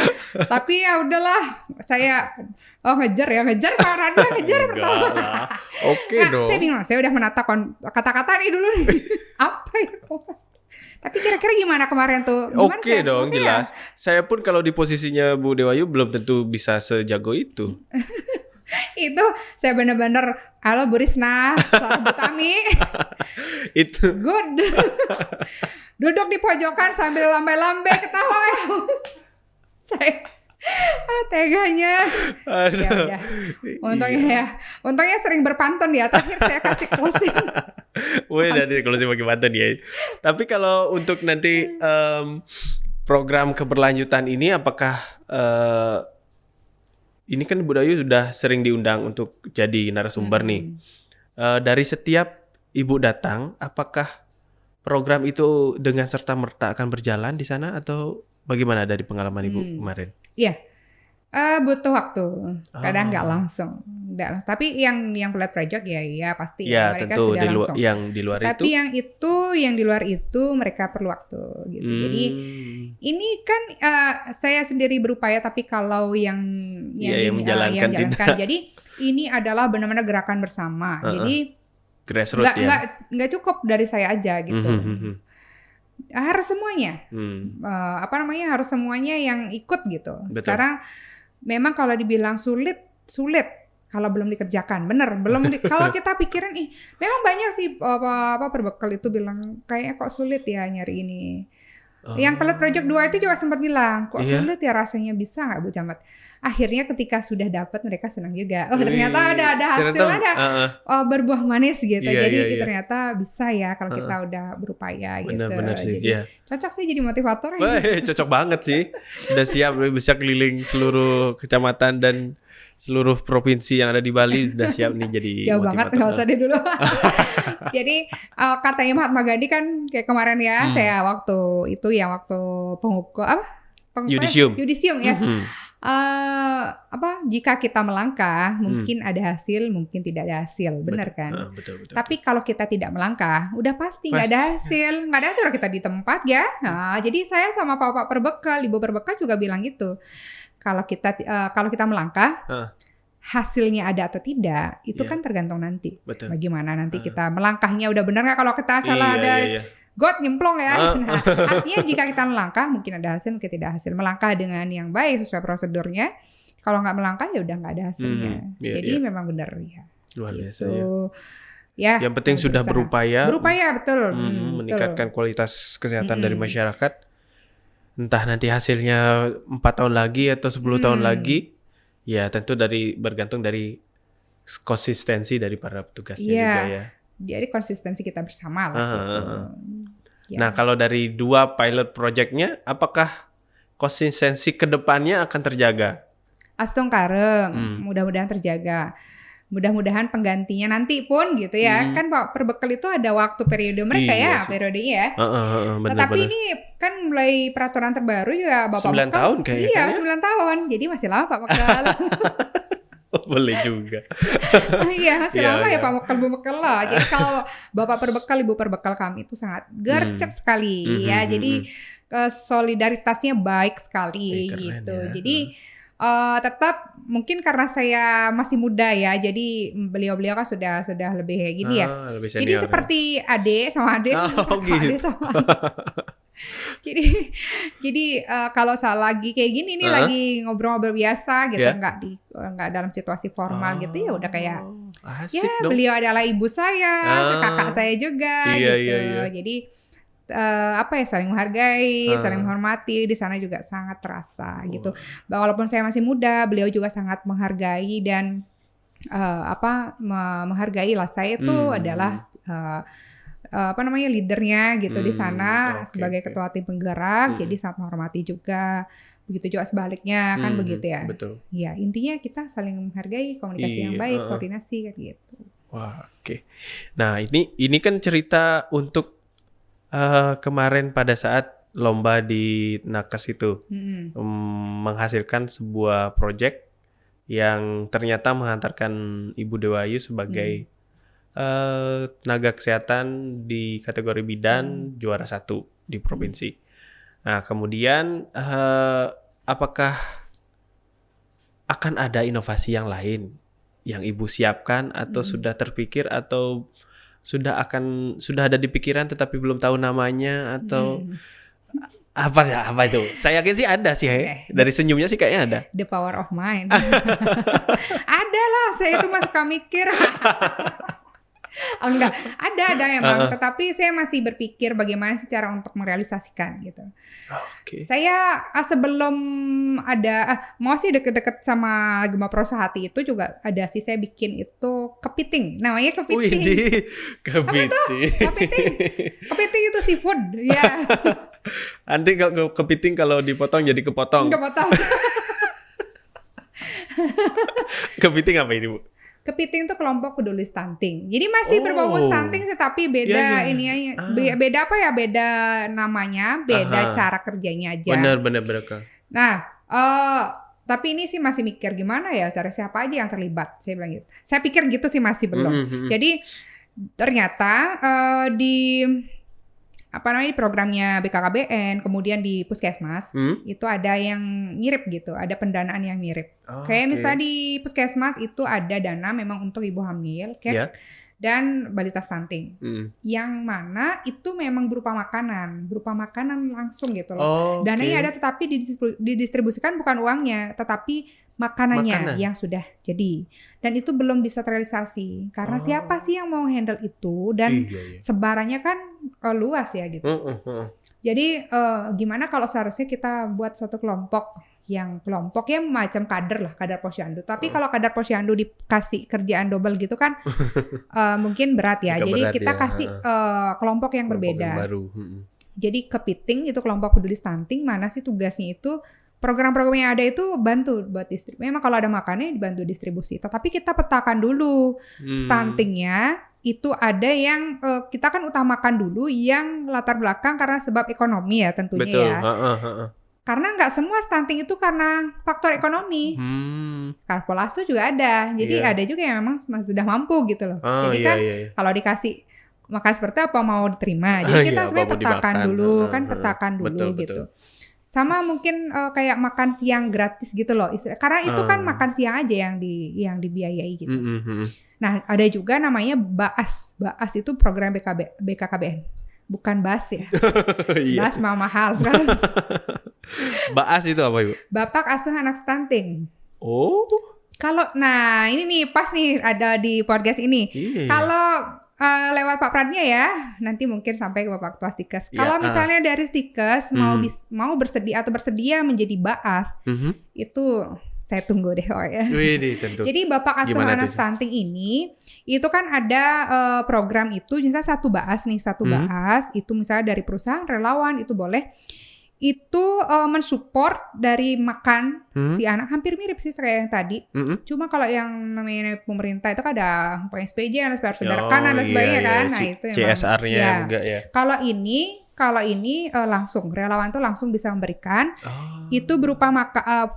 tapi ya udahlah, saya ngejar karena dia ngejar pertama. Oke dong. Saya bingung, saya udah menata kata-kata nih dulu nih. Apa ya? Tapi kira-kira gimana kemarin tuh? Oke dong, jelas. Saya pun kalau di posisinya Bu Dewayu belum tentu bisa sejago itu. Itu saya bener-bener, halo Bu Risna, Bu Tami. Itu good. Duduk di pojokan sambil lambai-lambai ketawa. Saya teganya. Ya udah. Untungnya sering berpantun ya. Terakhir saya kasih closing. Wih, dari closing pakai pantun ya. Tapi kalau untuk nanti program keberlanjutan ini, apakah ini kan Bu Dayu sudah sering diundang untuk jadi narasumber nih. Dari setiap Ibu datang, apakah program itu dengan serta-merta akan berjalan di sana atau bagaimana dari pengalaman Ibu kemarin? Iya, butuh waktu. Kadang nggak langsung. Tapi yang pilot project ya pasti ya, mereka tentu sudah langsung. Yang di luar tapi itu. yang di luar itu mereka perlu waktu gitu. Jadi ini kan saya sendiri berupaya, tapi kalau yang menjalankan jadi ini adalah benar-benar gerakan bersama. Jadi grassroots nggak cukup dari saya aja gitu. Harus semuanya, harus semuanya yang ikut gitu. Betul. Sekarang memang kalau dibilang sulit kalau belum dikerjakan, kalau kita pikirin memang banyak sih perbekal itu bilang kayaknya kok sulit ya nyari ini. Yang pilot project 2 itu juga sempat bilang kok sulit ya rasanya, bisa nggak Bu Camat? Akhirnya ketika sudah dapat mereka senang juga. Ternyata ada hasil, berbuah manis gitu. Jadi ternyata bisa ya kalau kita udah berupaya gitu. Benar sih. Jadi cocok sih jadi motivator. Cocok banget sih. Sudah siap bisa keliling seluruh kecamatan dan seluruh provinsi yang ada di Bali, sudah siap nih jadi jauh motivator. Banget, nggak usah deh dulu. Jadi katanya Mahatma Gandhi kan kayak kemarin ya, saya waktu pengukur Yudisium ya. Jika kita melangkah mungkin ada hasil, mungkin tidak ada hasil, benar kan? Betul. Tapi kalau kita tidak melangkah, udah pasti nggak ada hasil, kita di tempat ya. Nah, jadi saya sama Pak Perbekal, Ibu Perbekal juga bilang gitu. Kalau kita melangkah, hasilnya ada atau tidak, itu kan tergantung nanti. Betul. Bagaimana nanti kita melangkahnya udah benar nggak? Kalau kita salah God nyemplung ya. Nah, artinya jika kita melangkah mungkin ada hasil, mungkin tidak hasil. Melangkah dengan yang baik sesuai prosedurnya. Kalau nggak melangkah ya udah nggak ada hasilnya. Jadi memang benar ya. Luar biasa gitu. Ya. Yang penting sudah berupaya. Berupaya betul. Meningkatkan kualitas kesehatan dari masyarakat. Entah nanti hasilnya 4 tahun lagi atau 10 tahun lagi. Ya tentu bergantung dari konsistensi dari para petugasnya juga ya. Jadi konsistensi kita bersama lah gitu. Ya. Nah kalau dari 2 pilot projectnya, apakah konsistensi kedepannya akan terjaga? Astung karem, mudah-mudahan terjaga. Mudah-mudahan penggantinya nanti pun gitu ya. Kan Pak Perbekal itu ada waktu periode mereka periodenya ya. Tetapi ini kan mulai peraturan terbaru juga Bapak 9 tahun kayaknya. Iya, 9 tahun. Jadi masih lama Pak Bekal. Boleh juga. Iya, masih lama ya Pak Bekal, Bu Bekal lah. Jadi kalau Bapak Perbekal, Ibu Perbekal kami itu sangat gercep sekali ya. Jadi solidaritasnya baik sekali gitu. Ya. Jadi tetap mungkin karena saya masih muda ya, jadi beliau-beliau kan sudah lebih kayak gini ya. Jadi seperti adik sama adik, adik sama jadi kalau lagi kayak gini nih lagi ngobrol-ngobrol biasa gitu, nggak dalam situasi formal gitu ya udah kayak asik ya dong. Beliau adalah ibu saya, kakak saya juga gitu. Jadi saling menghargai, saling menghormati, di sana juga sangat terasa gitu. Walaupun saya masih muda, beliau juga sangat menghargai dan menghargai lah. Saya itu adalah leadernya gitu di sana sebagai ketua tim penggerak, jadi sangat menghormati juga. Begitu juga sebaliknya kan begitu ya. Betul. Ya intinya kita saling menghargai, komunikasi yang baik, koordinasi kayak gitu. Wah, oke. Nah ini kan cerita untuk kemarin pada saat lomba di Nakes itu menghasilkan sebuah project yang ternyata menghantarkan Ibu Dewa Ayu sebagai tenaga kesehatan di kategori bidan juara 1 di provinsi. Nah kemudian apakah akan ada inovasi yang lain yang Ibu siapkan atau sudah terpikir atau sudah ada di pikiran tetapi belum tahu namanya atau apa itu? Saya yakin sih ada sih dari senyumnya sih kayaknya ada. The power of mind. Ada lah, saya itu masih mikir. Enggak, ada emang, tetapi saya masih berpikir bagaimana sih cara untuk merealisasikan gitu. Saya sebelum ada mau sih deket-deket sama Gema Prosa Hati itu juga ada sih saya bikin itu kepiting, namanya kepiting. Kepiting itu seafood ya. Nanti kalau kepiting kalau dipotong jadi kepotong. Kepiting apa ini Bu? Kepiting itu kelompok peduli stunting. Jadi masih berbau stunting tapi beda beda apa ya? Beda namanya, beda cara kerjanya aja. Benar. Nah, tapi ini sih masih mikir gimana ya cara siapa aja yang terlibat. Saya bilang gitu. Saya pikir gitu sih masih belum. Jadi ternyata di di programnya BKKBN, kemudian di Puskesmas itu ada yang mirip gitu, ada pendanaan yang mirip. Kayak misalnya di Puskesmas itu ada dana memang untuk ibu hamil, dan balita stunting, yang mana itu memang berupa makanan langsung gitu loh. Dananya ada tetapi didistribusikan bukan uangnya, tetapi makanannya yang sudah jadi, dan itu belum bisa terrealisasi karena siapa sih yang mau handle itu dan sebarannya kan luas ya gitu. Jadi gimana kalau seharusnya kita buat suatu kelompok yang macam kader posyandu, tapi kalau kader posyandu dikasih kerjaan double gitu kan mungkin berat ya. Jadi kita kasih kelompok yang berbeda. Jadi kepiting itu kelompok peduli stunting, mana sih tugasnya itu program-program yang ada itu bantu buat distribusi. Memang kalau ada makannya dibantu distribusi. Tetapi kita petakan dulu stuntingnya itu ada yang kita kan utamakan dulu yang latar belakang karena sebab ekonomi ya tentunya. Betul. Ya. Karena nggak semua stunting itu karena faktor ekonomi. Kalkulasi juga ada. Jadi ada juga yang memang sudah mampu gitu loh. Jadi kan kalau dikasih makan seperti apa mau diterima. Jadi kita sebenarnya petakan dulu petakan dulu gitu. Sama mungkin kayak makan siang gratis gitu loh. Karena itu kan makan siang aja yang dibiayai gitu. Nah, ada juga namanya BAAS. BAAS itu program BKKBN. bukan BAS ya. Iya. BAS mah mahal sekarang. Baas itu apa Ibu? Bapak asuh anak stunting. Oh. Nah ini nih pas nih ada di podcast ini. Iya. Kalau lewat Pak Pradnya ya, nanti mungkin sampai ke Bapak Ketua Stikes. Ya, Kalau misalnya dari Stikes mau bersedia menjadi BAAS, itu saya tunggu deh ya. Widih, tentu. Jadi Bapak asuh Gimana anak tuh? stunting ini, itu kan ada program itu, misalnya satu BAAS nih, BAAS itu misalnya dari perusahaan relawan itu boleh. Itu mensupport dari makan si anak, hampir mirip sih kayak yang tadi. Cuma kalau yang namanya pemerintah itu kan ada PSPJ, ada saudara kanan dan sebagainya kan. Nah itu CSR-nya ya. juga ya. Kalau ini langsung relawan tuh langsung bisa memberikan. Itu berupa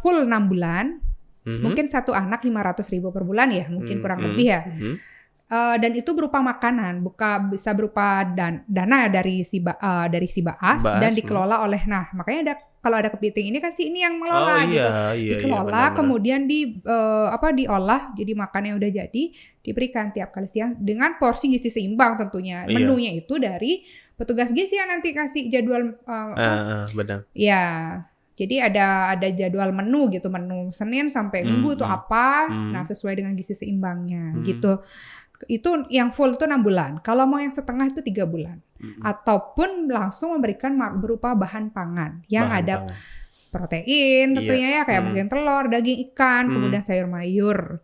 full 6 bulan. Mungkin satu anak 500.000 per bulan ya, mungkin kurang lebih ya. Dan itu berupa makanan, bisa berupa dana dari si BAAS dan dikelola oleh, nah makanya kalau ada kepiting ini kan si ini yang mengelola gitu, dikelola kemudian diolah jadi makan yang udah jadi diberikan tiap kali siang dengan porsi gizi seimbang tentunya. Menunya itu dari petugas gizi yang nanti kasih jadwal. Benar. Ya. Jadi ada jadwal menu gitu, menu Senin sampai Minggu itu apa, nah sesuai dengan gizi seimbangnya gitu. Itu yang full itu 6 bulan. Kalau mau yang setengah itu 3 bulan. Ataupun langsung memberikan berupa bahan pangan yang ada protein tentunya ya, kayak mungkin telur, daging, ikan, kemudian sayur mayur.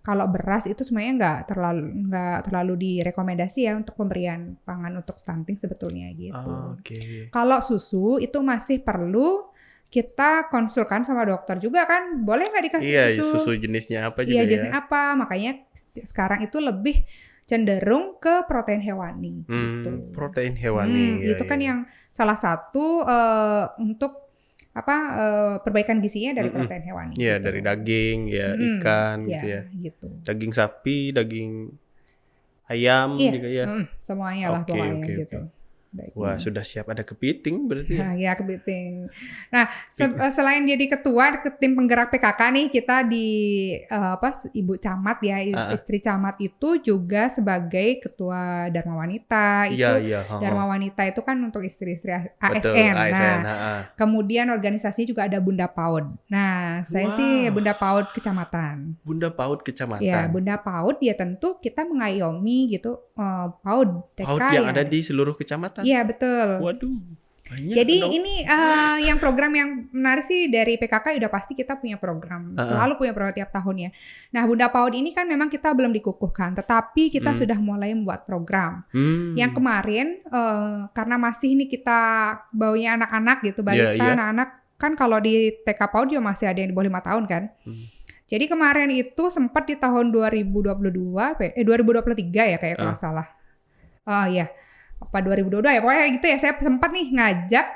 Kalau beras itu sebenarnya nggak terlalu direkomendasi ya untuk pemberian pangan untuk stunting sebetulnya gitu. Kalau susu itu masih perlu kita konsulkan sama dokter juga kan, boleh nggak dikasih susu? Susu jenisnya apa juga ya? Iya, jenisnya apa, makanya sekarang itu lebih cenderung ke protein hewani gitu. Protein hewani. Itu kan yang salah satu untuk perbaikan gizinya dari protein hewani. Iya, gitu. dari daging, ikan gitu ya. Gitu. Daging sapi, daging ayam juga ya. Semuanya lah pokoknya gitu. Wah, sudah siap ada kepiting berarti ya? Ya, kepiting. Nah, selain jadi ketua tim penggerak PKK nih, kita di Ibu Camat ya, istri Camat itu juga sebagai ketua Dharma Wanita. Dharma Wanita itu kan untuk istri-istri ASN. ASN. Kemudian organisasi juga ada Bunda PAUD. Nah, saya sih Bunda PAUD Kecamatan. Bunda PAUD Kecamatan. Ya, Bunda PAUD ya tentu kita mengayomi gitu PAUD TK PAUD yang ada di seluruh kecamatan. Iya, betul. Waduh. Jadi ini yang program yang menarik sih dari PKK udah pasti kita punya program, selalu punya program tiap tahun ya. Nah, Bunda PAUD ini kan memang kita belum dikukuhkan, tetapi kita sudah mulai membuat program. Yang kemarin karena masih ini kita baunya anak-anak gitu, balita, anak-anak kan kalau di TK PAUD juga masih ada yang di bawah 5 tahun kan. Jadi kemarin itu sempat di tahun 2023 ya kayak kalau salah. Iya. Apa 2022 ya, pokoknya gitu ya, saya sempat nih ngajak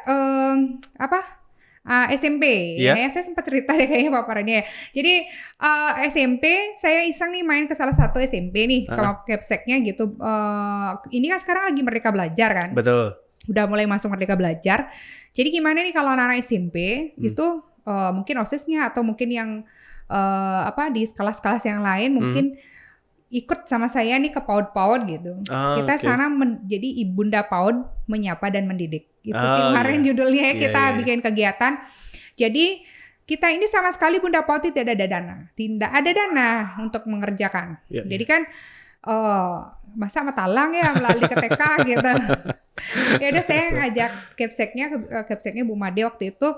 SMP. Ya, saya sempat cerita deh kayaknya paparannya ya. Jadi SMP saya iseng nih main ke salah satu SMP nih, ke Kepseknya gitu. Ini kan sekarang lagi Merdeka Belajar kan. Betul. Udah mulai masuk Merdeka Belajar. Jadi gimana nih kalau anak SMP itu mungkin OSIS-nya atau mungkin yang di kelas-kelas yang lain mungkin ikut sama saya nih ke PAUD-PAUD gitu. Kita sana jadi Ibunda PAUD menyapa dan mendidik. Itu sih kemarin judulnya kita bikin kegiatan. Jadi kita ini sama sekali Bunda PAUD tidak ada dana untuk mengerjakan. Jadi kan masa matalang ya melalui ke TK gitu. Ya udah saya ngajak Kepseknya Bu Made waktu itu.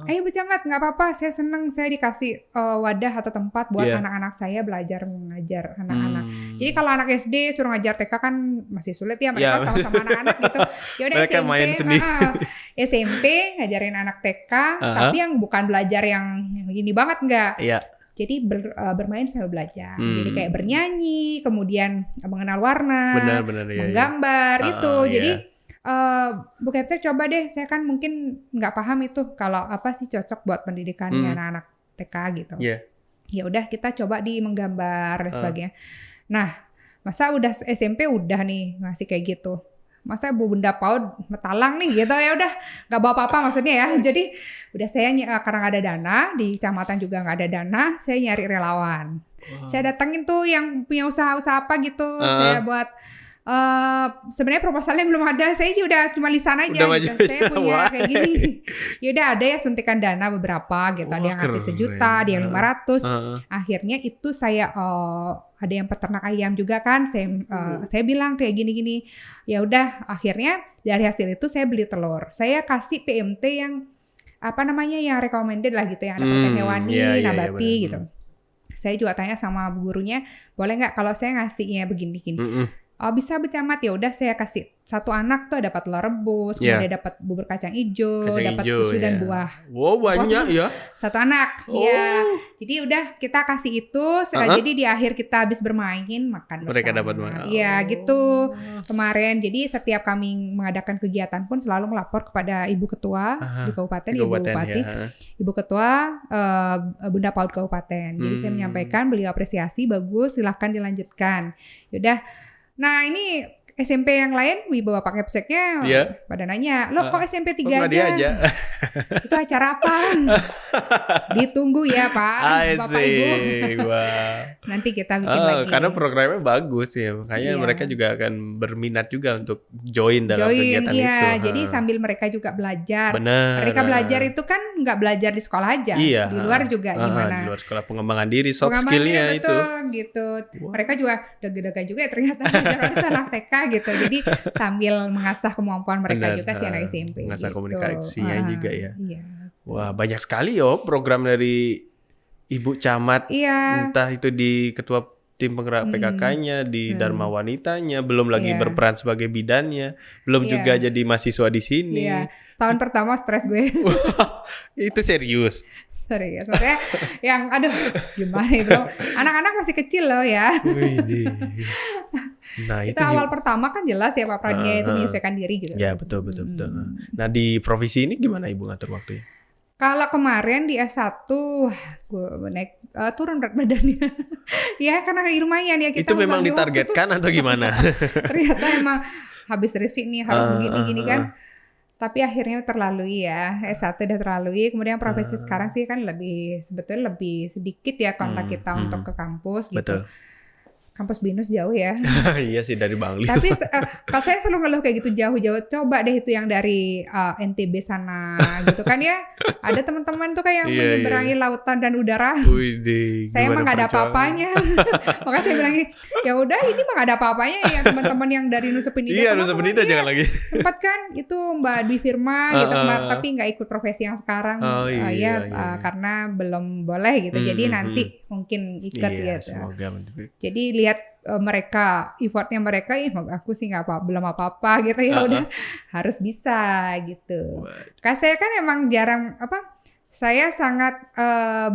Ayo Bu Camat, nggak apa-apa, saya seneng saya dikasih wadah atau tempat buat anak-anak saya belajar mengajar anak-anak. Jadi kalau anak SD suruh ngajar TK kan masih sulit ya, mereka sama-sama anak-anak gitu. Ya udah SMP ngajarin anak TK, tapi yang bukan belajar yang gini banget nggak. Jadi bermain sambil belajar. Jadi kayak bernyanyi, kemudian mengenal warna, menggambar gitu. Jadi Bu Kepsek coba deh, saya kan mungkin nggak paham itu kalau apa sih cocok buat pendidikannya anak-anak TK gitu. Ya udah kita coba di menggambar dan sebagainya. Nah, masa udah SMP udah nih ngasih kayak gitu. Masa Bu Bunda PAUD metalang nih gitu, ya udah nggak bawa apa-apa maksudnya ya. Jadi udah saya karena nggak ada dana, di kecamatan juga nggak ada dana, saya nyari relawan. Saya datengin tuh yang punya usaha-usaha apa gitu, saya buat Sebenarnya proposalnya belum ada. Saya sih udah cuma lisan aja Udah gitu. maju Saya aja, punya wah. kayak gini. Ya udah ada ya suntikan dana beberapa gitu. Ada Wah, yang ngasih keren. 1 juta, ada yang 500. Heeh. Akhirnya itu saya ada yang peternak ayam juga kan. Saya bilang kayak gini-gini. Ya udah akhirnya dari hasil itu saya beli telur. Saya kasih PMT yang apa namanya yang recommended lah gitu, yang ada protein hewani, iya, nabati benar. gitu. Saya juga tanya sama gurunya, boleh nggak kalau saya ngasihnya begini-gini? Mm-mm. Oh bisa Bu Camat, ya udah saya kasih 1 anak tuh dapat telur rebus, Iya. kemudian dapat bubur kacang hijau, Kacang dapat hijau, susu dan ya. buah. Wow, banyak ya. 1 anak, Oh. ya. Jadi udah kita kasih itu, jadi di akhir kita habis bermain makan bersama. Mereka dapat makan. Iya gitu kemarin. Jadi setiap kami mengadakan kegiatan pun selalu melapor kepada Ibu Ketua di Kabupaten, Ibu Bupati, ya. Ibu Ketua, Bunda PAUD Kabupaten. Jadi saya menyampaikan beliau apresiasi, bagus, silahkan dilanjutkan. Yaudah, nah ini SMP yang lain, Ibu Bapak Kepseknya pada nanya, lo kok SMP 3 aja? Itu acara apa? Ditunggu ya Pak, Bapak Ibu. Nanti kita bikin lagi. Karena programnya bagus ya, makanya mereka juga akan berminat juga untuk join dalam kegiatan itu. Jadi sambil mereka juga belajar. Benar. Mereka belajar itu kan nggak belajar di sekolah aja, di luar juga gimana. Di luar sekolah pengembangan diri, soft skill-nya itu. Gitu. Wow. Mereka juga deg-degan juga ya ternyata itu anak TK gitu. Jadi sambil mengasah kemampuan mereka juga si anak SMP. Mengasah gitu. komunikasinya juga ya. Iya. Wah, banyak sekali program dari Ibu Camat. Iya. Entah itu di ketua tim penggerak PKK-nya, di Dharma Wanitanya, belum lagi berperan sebagai bidannya, belum juga jadi mahasiswa di sini. Iya. Setahun pertama stres gue. Itu serius. Serius. Maksudnya yang aduh gimana ya bro. Anak-anak masih kecil loh ya. Nah, itu awal pertama kan jelas ya Pak Pradnya itu menyesuaikan diri gitu. Ya betul. Nah di provisi ini gimana Ibu ngatur waktunya? Kalau kemarin di S1 gue naik turun berat badannya. Ya karena lumayan ya kita. Itu memang ditargetkan atau gimana? Ternyata emang habis dari sini harus begini-gini kan. Tapi akhirnya terlalui ya. S1 udah terlalui. Kemudian profesi sekarang sih kan sebetulnya lebih sedikit ya kontak kita untuk ke kampus gitu. Betul. Kampus BINUS jauh ya. Iya sih dari Bangli. Tapi kalau saya selalu ngeluh kayak gitu jauh-jauh. Coba deh itu yang dari NTB sana gitu kan ya. Ada teman-teman tuh kayak yang menyeberangi lautan dan udara. Saya emang gak ada apa-apanya. Makanya saya bilang gini, ya udah ini mah gak ada apa-apanya ya teman-teman yang dari Nusa Penida. Iya Nusa Penida jangan lagi. Sempat kan itu Mbak Dwi Firma gitu tapi gak ikut profesi yang sekarang. Karena belum boleh gitu. Jadi nanti mungkin ikut gitu. Semoga. Jadi lihat mereka effortnya mereka aku sih belum apa-apa gitu ya udah harus bisa gitu. Karena saya kan emang jarang saya sangat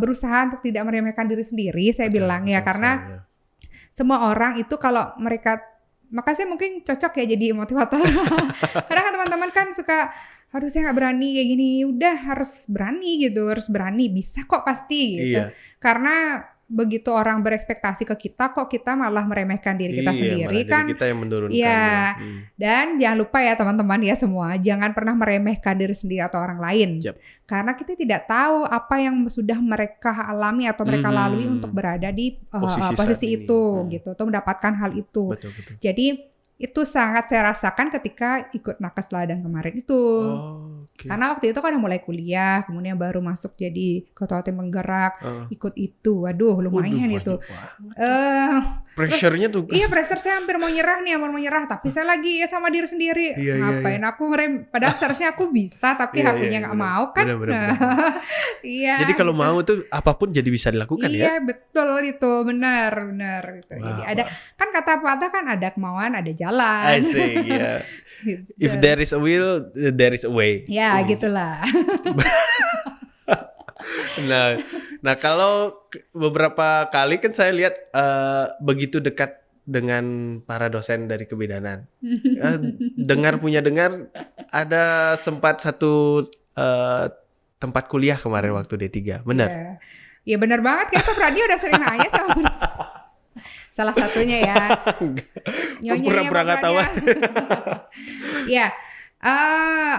berusaha untuk tidak meremehkan diri sendiri saya bilang ya karena semua orang itu kalau mereka maka saya mungkin cocok ya jadi motivator. Karena kan teman-teman kan suka aduh saya nggak berani kayak gini udah harus berani gitu harus berani bisa kok pasti gitu karena begitu orang berekspektasi ke kita kok kita malah meremehkan diri kita sendiri kan kita yang menurunkan dan jangan lupa ya teman-teman ya semua jangan pernah meremehkan diri sendiri atau orang lain karena kita tidak tahu apa yang sudah mereka alami atau mereka lalui untuk berada di posisi itu gitu atau mendapatkan hal itu betul. Jadi itu sangat saya rasakan ketika ikut Nakes Teladan kemarin itu. Karena waktu itu kan udah mulai kuliah, kemudian baru masuk jadi ketua tim penggerak, ikut itu. Waduh, lumayan itu. Pressure-nya tuh. Iya, pressure saya hampir mau nyerah nih, tapi saya lagi ya sama diri sendiri. Ngapain aku padahal seharusnya aku bisa, tapi akunya nggak mau kan. Bener. Iya. Jadi kalau mau tuh apapun jadi bisa dilakukan ya. Iya, betul itu, benar gitu. Jadi ada kan kata patah kan ada kemauan, ada jalan. I see, yeah. If there is a will, there is a way. Ya, gitulah. Nah kalau beberapa kali kan saya lihat begitu dekat dengan para dosen dari kebidanan. dengar ada sempat satu tempat kuliah kemarin waktu D3, benar? Iya benar banget, kayak Pak Pradi udah sering nanya sama salah satunya ya. Pura-pura nggak tahu. Ya,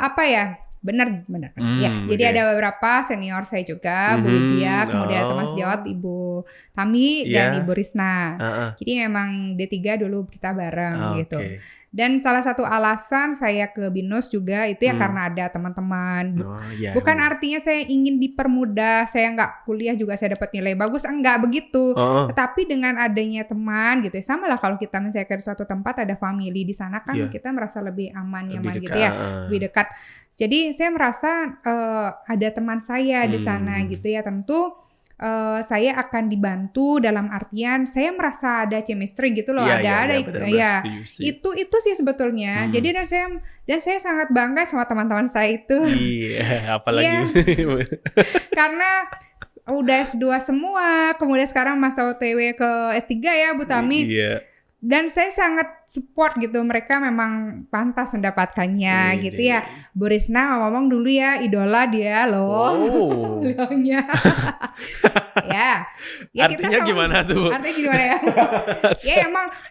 apa ya? Benar. Ya, jadi ada beberapa senior saya juga, Bu Lydia, kemudian ada teman sejawat Ibu Tami dan Ibu Risna. Jadi memang D3 dulu kita bareng gitu. Dan salah satu alasan saya ke BINUS juga itu ya karena ada teman-teman. Bukan artinya saya ingin dipermudah, saya nggak kuliah juga saya dapat nilai bagus, enggak begitu. Tetapi dengan adanya teman gitu ya, sama lah kalau kita misalnya ke suatu tempat ada family di sana kan kita merasa lebih aman, nyaman gitu ya, lebih dekat. Jadi saya merasa ada teman saya di sana gitu ya, tentu saya akan dibantu dalam artian saya merasa ada chemistry gitu loh, itu sih sebetulnya. Jadi dan saya sangat bangga sama teman-teman saya itu. Apalagi karena udah S2 semua, kemudian sekarang masa OTW ke S3 ya Bu Tami. Dan saya sangat support gitu, mereka memang pantas mendapatkannya gitu ya. Bu Risna ngomong dulu ya, idola dia loh. Beliaunya. ya artinya kita gimana tuh? Artinya gimana ya? Ya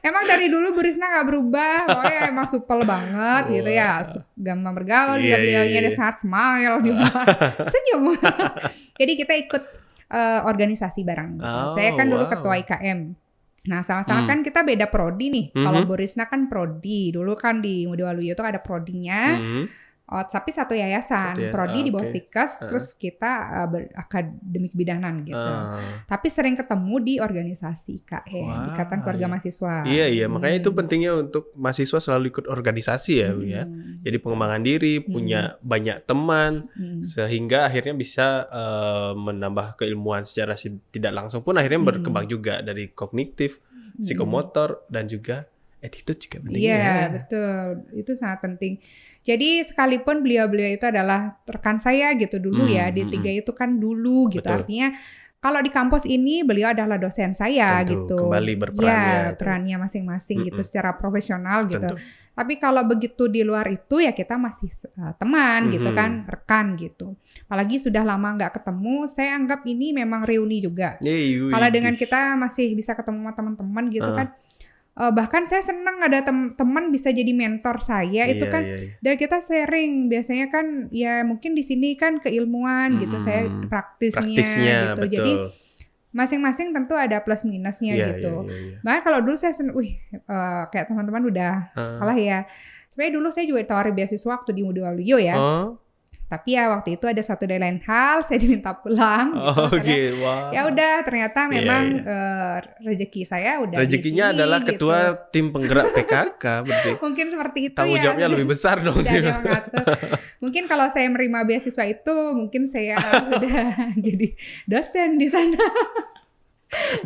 emang dari dulu Bu Risna gak berubah, pokoknya emang supel banget gitu ya. Gampang bergaul, beliaunya ada sangat smile juga. Senyum. Jadi kita ikut organisasi bareng gitu. Saya kan dulu ketua IKM. Nah sama-sama kan kita beda prodi nih. Kalau Bu Risna kan prodi, dulu kan di Ngudi Waluyo itu ada prodinya. Tapi satu yayasan, prodi di bawah Stikes, terus kita akademik bidanan gitu. Tapi sering ketemu di organisasi IKM, Ikatan Keluarga Mahasiswa. Iya, makanya itu pentingnya untuk mahasiswa selalu ikut organisasi ya, Bu ya. Jadi pengembangan diri, punya banyak teman, sehingga akhirnya bisa menambah keilmuan secara tidak langsung pun akhirnya berkembang juga dari kognitif, psikomotor, dan juga attitude juga penting. Iya, betul. Itu sangat penting. Jadi sekalipun beliau-beliau itu adalah rekan saya gitu dulu ya, D3 itu kan dulu gitu. Betul. Artinya kalau di kampus ini beliau adalah dosen saya. Tentu, gitu. Kembali berperan ya. Perannya masing-masing gitu secara profesional gitu. Tapi kalau begitu di luar itu ya kita masih teman gitu kan, rekan gitu. Apalagi sudah lama nggak ketemu, saya anggap ini memang reuni juga. Kalau dengan kita masih bisa ketemu sama teman-teman gitu kan. Bahkan saya senang ada teman bisa jadi mentor saya itu kan. Dan kita sharing biasanya kan ya mungkin di sini kan keilmuan gitu, saya praktisnya gitu. Betul. Jadi masing-masing tentu ada plus minusnya gitu. Bahkan kalau dulu saya kayak teman-teman udah sekolah ya. Sebenarnya dulu saya juga ditawari beasiswa waktu di Ngudi Waluyo ya. Tapi ya waktu itu ada suatu dari lain hal, saya diminta pulang. Ya udah, ternyata memang rezeki saya udah. Rezekinya adalah gitu. Ketua Tim Penggerak PKK, berarti. Mungkin seperti itu. Tanggung jawabnya lebih besar dong. Mungkin kalau saya menerima beasiswa itu, mungkin saya sudah jadi dosen di sana.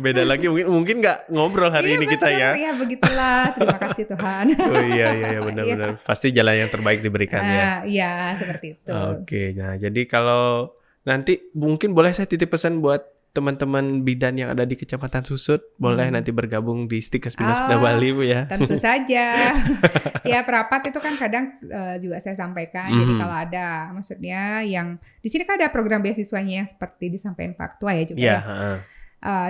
Beda lagi, mungkin nggak ngobrol hari ini kita ya. Iya begitulah, terima kasih Tuhan. Iya benar-benar pasti jalan yang terbaik diberikan ya. Iya seperti itu. Oke, nah jadi kalau nanti mungkin boleh saya titip pesan buat teman-teman bidan yang ada di Kecamatan Susut, boleh nanti bergabung di Stikes BINUS Bali Bu ya. Tentu saja. Ya perapat itu kan kadang juga saya sampaikan. Jadi kalau ada maksudnya yang di sini kan ada program beasiswanya yang seperti disampaikan Pak Ketua ya juga.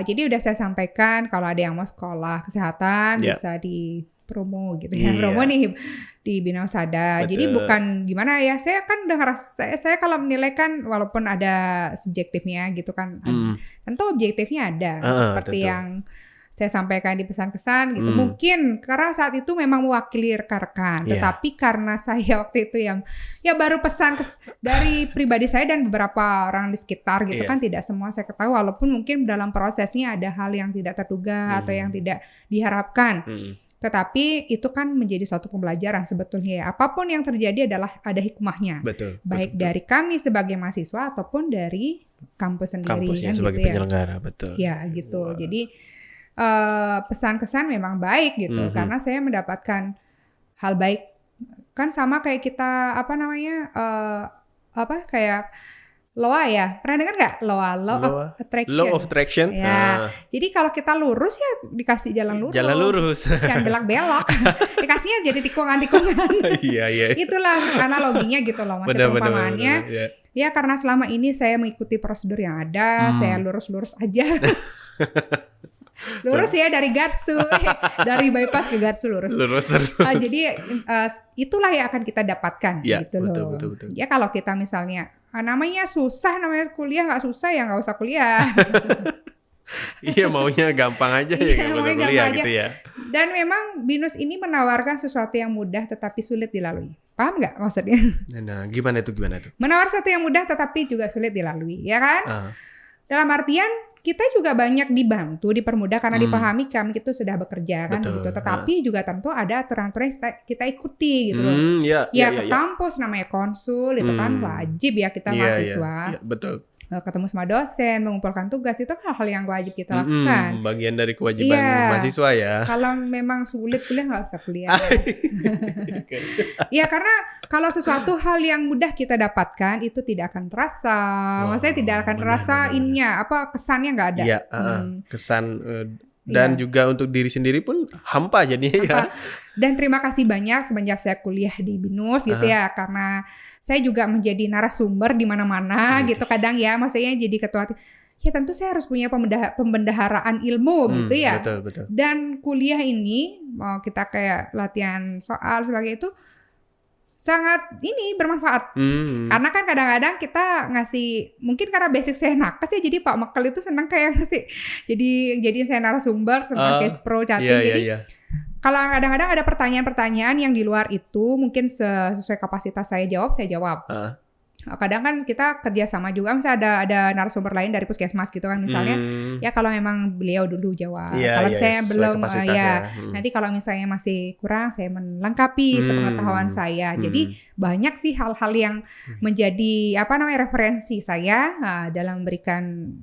Jadi udah saya sampaikan kalau ada yang mau sekolah kesehatan bisa di promo gitu ya. Promo nih di Bina Usada. Jadi bukan gimana ya, saya kan udah ngerasa saya kalau menilai kan walaupun ada subjektifnya gitu kan. Tentu objektifnya ada seperti yang saya sampaikan di pesan-kesan gitu. Mungkin karena saat itu memang mewakili rekan-rekan, tetapi karena saya waktu itu yang ya baru pesan dari pribadi saya dan beberapa orang di sekitar gitu kan, tidak semua saya ketahui, walaupun mungkin dalam prosesnya ada hal yang tidak terduga atau yang tidak diharapkan. Tetapi itu kan menjadi suatu pembelajaran sebetulnya ya. Apapun yang terjadi adalah ada hikmahnya. Baik dari kami sebagai mahasiswa ataupun dari kampus sendiri. Kampusnya sebagai penyelenggara, betul. Ya gitu. Jadi pesan-kesan memang baik gitu, karena saya mendapatkan hal baik kan, sama kayak kita kayak LOA ya, pernah dengar nggak LOA? Law of Attraction ya. Jadi kalau kita lurus ya dikasih jalan lurus, jangan belok-belok. Dikasihnya jadi tikungan-tikungan. Itulah analoginya gitu loh, maksud perumpamaannya. Ya karena selama ini saya mengikuti prosedur yang ada, saya lurus-lurus aja. Lurus ya dari Gatsu, dari bypass ke Gatsu lurus. Lurus terus. Jadi itulah yang akan kita dapatkan Ya, gitu loh. betul. Ya kalau kita misalnya namanya susah, namanya kuliah nggak susah ya nggak usah kuliah. Iya, maunya gampang aja ya, Iya, nggak usah maunya kuliah gampang gitu ya. Dan memang BINUS ini menawarkan sesuatu yang mudah tetapi sulit dilalui. Paham nggak maksudnya? Nah, gimana itu? Menawar sesuatu yang mudah tetapi juga sulit dilalui, ya kan? Ah. Dalam artian kita juga banyak dibantu, dipermudah karena dipahami kami itu sudah bekerja kan Betul. gitu. Tetapi juga tentu ada aturan-aturan yang kita ikuti gitu loh. Ya, Ke kampus namanya konsul itu kan wajib ya kita mahasiswa. Iya, betul. Ketemu sama dosen, mengumpulkan tugas itu kan hal yang wajib kita lakukan. Bagian dari kewajiban mahasiswa ya. Kalau memang sulit kuliah nggak usah kuliah. Ya karena kalau sesuatu hal yang mudah kita dapatkan itu tidak akan terasa. Maksudnya tidak akan terasa ininya kesannya nggak ada. Iya, kesan dan juga untuk diri sendiri pun hampa jadinya ya. Dan terima kasih banyak semenjak saya kuliah di BINUS gitu ya, karena saya juga menjadi narasumber di mana-mana gitu kadang ya, maksudnya jadi ketua. Ya tentu saya harus punya pembendaharaan ilmu gitu ya. Betul. Dan kuliah ini mau kita kayak latihan soal sebagai itu sangat bermanfaat. Karena kan kadang-kadang kita ngasih, mungkin karena basic saya nakes ya, jadi Pak Mekel itu senang kayak ngasih jadi saya narasumber tentang case pro chatting. Jadi kalau kadang-kadang ada pertanyaan-pertanyaan yang di luar itu mungkin sesuai kapasitas saya jawab. Kadang kan kita kerja sama juga, misalnya ada narasumber lain dari puskesmas gitu kan misalnya, ya kalau memang beliau dulu jawab, kalau saya belum nanti kalau misalnya masih kurang saya melengkapi sepengetahuan saya. Jadi banyak sih hal-hal yang menjadi referensi saya dalam memberikan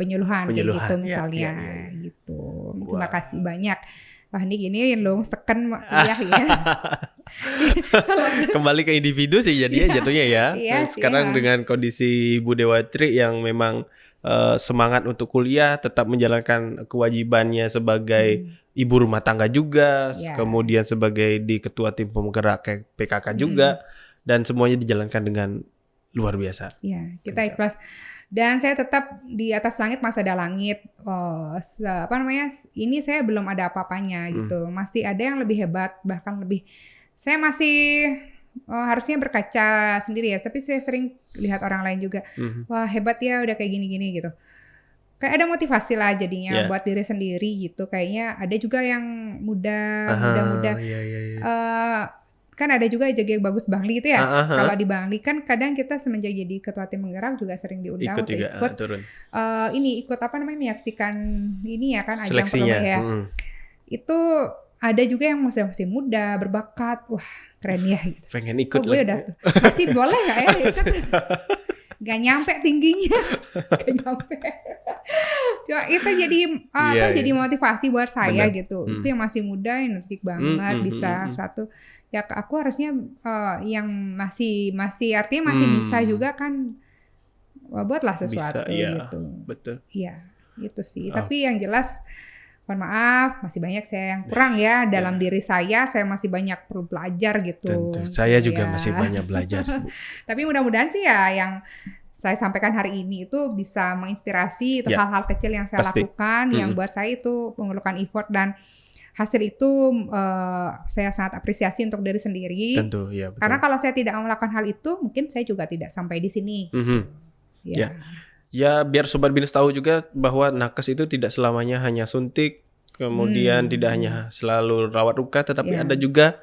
penyuluhan gitu misalnya gitu. Terima kasih banyak. Wah ini gini loh seken kuliah ya. Kembali ke individu sih jadinya jatuhnya ya. Sekarang dengan kondisi Bu Dewatri yang memang semangat untuk kuliah, tetap menjalankan kewajibannya sebagai ibu rumah tangga juga, kemudian sebagai di ketua tim penggerak PKK juga, dan semuanya dijalankan dengan luar biasa. Iya, kita ikhlas. Dan saya tetap di atas langit masih ada langit. Ini saya belum ada apa-apanya gitu. Masih ada yang lebih hebat, bahkan lebih. Saya masih harusnya berkaca sendiri ya. Tapi saya sering lihat orang lain juga. Wah hebat ya, udah kayak gini-gini gitu. Kayak ada motivasi lah jadinya buat diri sendiri gitu. Kayaknya ada juga yang muda. Kan ada juga JG Bagus Bangli gitu ya. Kalau di Bangli kan kadang kita semenjak jadi ketua tim penggerak juga sering diundang ikut turun. Ikut menyaksikan ini ya kan ajang seleksinya. ya. Itu ada juga yang masih muda, berbakat. Wah, keren ya gitu. Pengen ikut gue udah masih boleh enggak ya ikut? Gak nyampe tingginya. Gak nyampe. Cuma itu jadi jadi motivasi buat saya gitu. Itu yang masih muda, energik banget, bisa satu. Ya aku harusnya yang masih artinya masih bisa juga kan, buatlah sesuatu gitu. Betul. Iya, itu sih. Tapi yang jelas, mohon maaf, masih banyak saya yang kurang ya dalam diri saya masih banyak perlu belajar gitu. Tentu. Saya juga masih banyak belajar. Tapi mudah-mudahan sih ya yang saya sampaikan hari ini itu bisa menginspirasi hal-hal kecil yang saya lakukan, yang buat saya itu memerlukan effort dan hasil itu saya sangat apresiasi untuk diri sendiri. Tentu, ya betul. Karena kalau saya tidak melakukan hal itu, mungkin saya juga tidak sampai di sini. Ya, biar Sobat BINUS tahu juga bahwa nakes itu tidak selamanya hanya suntik, kemudian tidak hanya selalu rawat luka, tetapi ada juga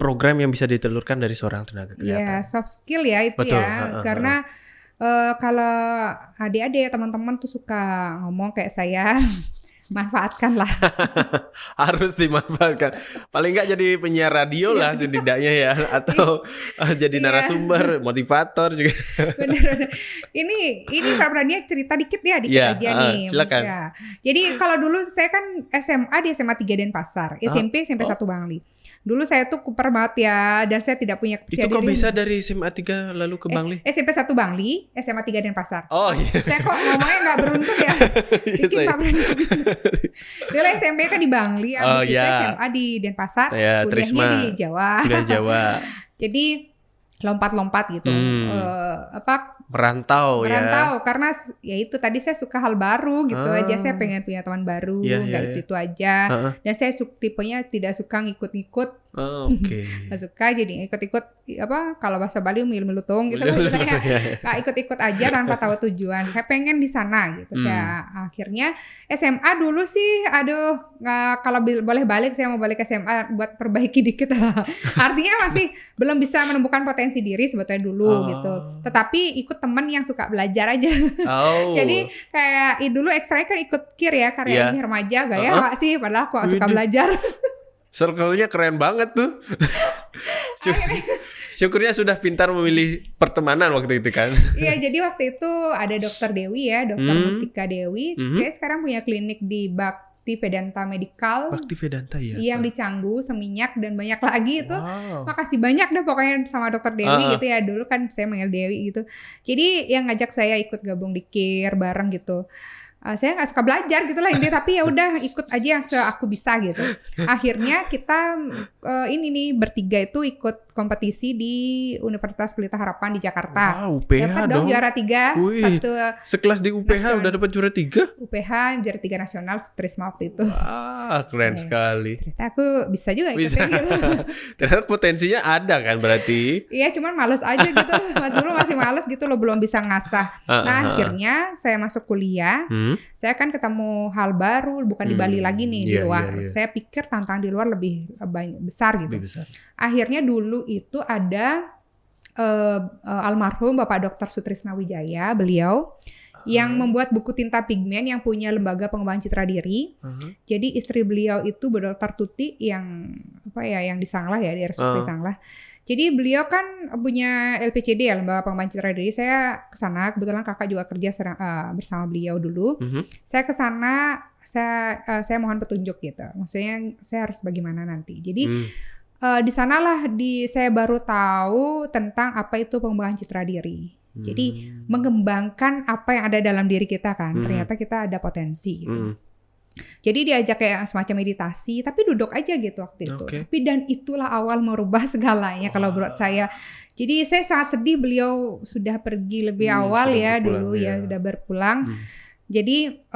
program yang bisa ditelurkan dari seorang tenaga kesehatan. Ya, soft skill ya itu betul. Karena kalau adik-adik teman-teman tuh suka ngomong kayak saya. Manfaatkanlah. Harus dimanfaatkan. Paling nggak jadi penyiar radio lah setidaknya ya, atau jadi narasumber, motivator juga. Benar. Ini Pak Prania cerita dikit ya aja nih. Silakan. Ya. Jadi kalau dulu saya kan SMA di SMA 3 Denpasar, SMP 1 Bangli. Dulu saya tuh kuper banget ya, dan saya tidak punya Itu kepercayaan kok diri. bisa dari SMA 3 lalu ke Bangli? SMP 1 Bangli, SMA 3 Denpasar. Oh iya. Saya kok ngomongnya nggak beruntung ya. Bikin Pak Prania. Dulu SMP kan di Bangli, abis itu SMA di Denpasar, kuliahnya di Jawa. Kuliah Jawa. Jadi lompat-lompat gitu. merantau karena ya itu tadi saya suka hal baru gitu aja, saya pengen punya teman baru, itu aja. Dan saya tipenya tidak suka ngikut-ngikut. Gak suka jadi ikut-ikut kalau bahasa Bali milu-milutung gitu ya. Ikut-ikut aja tanpa tahu tujuan. Saya pengen di sana gitu. Saya akhirnya SMA dulu sih kalau boleh balik saya mau balik ke SMA buat perbaiki dikit. Artinya masih belum bisa menemukan potensi diri sebetulnya dulu gitu. Tetapi ikut teman yang suka belajar aja. Jadi kayak dulu ekstranya kan ikut KIR ya, karya ini remaja gaya gak sih, padahal aku suka belajar. Circle-nya keren banget tuh. Syukurnya sudah pintar memilih pertemanan waktu itu kan. Iya, jadi waktu itu ada Dokter Dewi ya, Dokter Mustika Dewi. Dia sekarang punya klinik di Bakti Vedanta Medical. Bakti Vedanta ya. Yang di Canggu, Seminyak dan banyak lagi itu. Makasih banyak deh pokoknya sama Dokter Dewi gitu ya. Dulu kan saya manggil Dewi gitu. Jadi yang ngajak saya ikut gabung di KIR bareng gitu. Saya nggak suka belajar gitu lah intinya, tapi ya udah ikut aja yang aku bisa gitu. Akhirnya kita bertiga itu ikut kompetisi di Universitas Pelita Harapan di Jakarta. UPH dapat dong juara 3. Satu sekelas di UPH udah dapat juara 3. UPH juara 3 nasional Trisma waktu itu. Keren sekali. Ternyata aku bisa juga ikut gitu. Ternyata potensinya ada kan berarti. Iya, cuman males aja gitu. Dulu masih males gitu loh, belum bisa ngasah. Nah, akhirnya saya masuk kuliah. Saya kan ketemu hal baru, bukan di Bali lagi nih, di luar. Saya pikir tantangan di luar lebih besar gitu. Akhirnya dulu itu ada almarhum Bapak Dr. Sutrisna Wijaya, beliau yang membuat buku tinta pigmen yang punya lembaga pengembangan citra diri. Jadi istri beliau itu Bu Dr. Tuti yang yang di Sanglah ya, di RSUD Sanglah. Jadi beliau kan punya LPCD ya, Lembaga Pengembangan Citra Diri. Saya ke sana, kebetulan kakak juga kerja bersama beliau dulu. Saya ke sana, saya mohon petunjuk gitu. Maksudnya saya harus bagaimana nanti. Jadi di sanalah saya baru tahu tentang apa itu pengembangan citra diri. Jadi mengembangkan apa yang ada dalam diri kita kan. Ternyata kita ada potensi gitu. Jadi diajak kayak semacam meditasi, tapi duduk aja gitu waktu itu. Tapi dan itulah awal merubah segalanya kalau menurut saya. Jadi saya sangat sedih beliau sudah pergi lebih awal ya dulu ya sudah berpulang. Jadi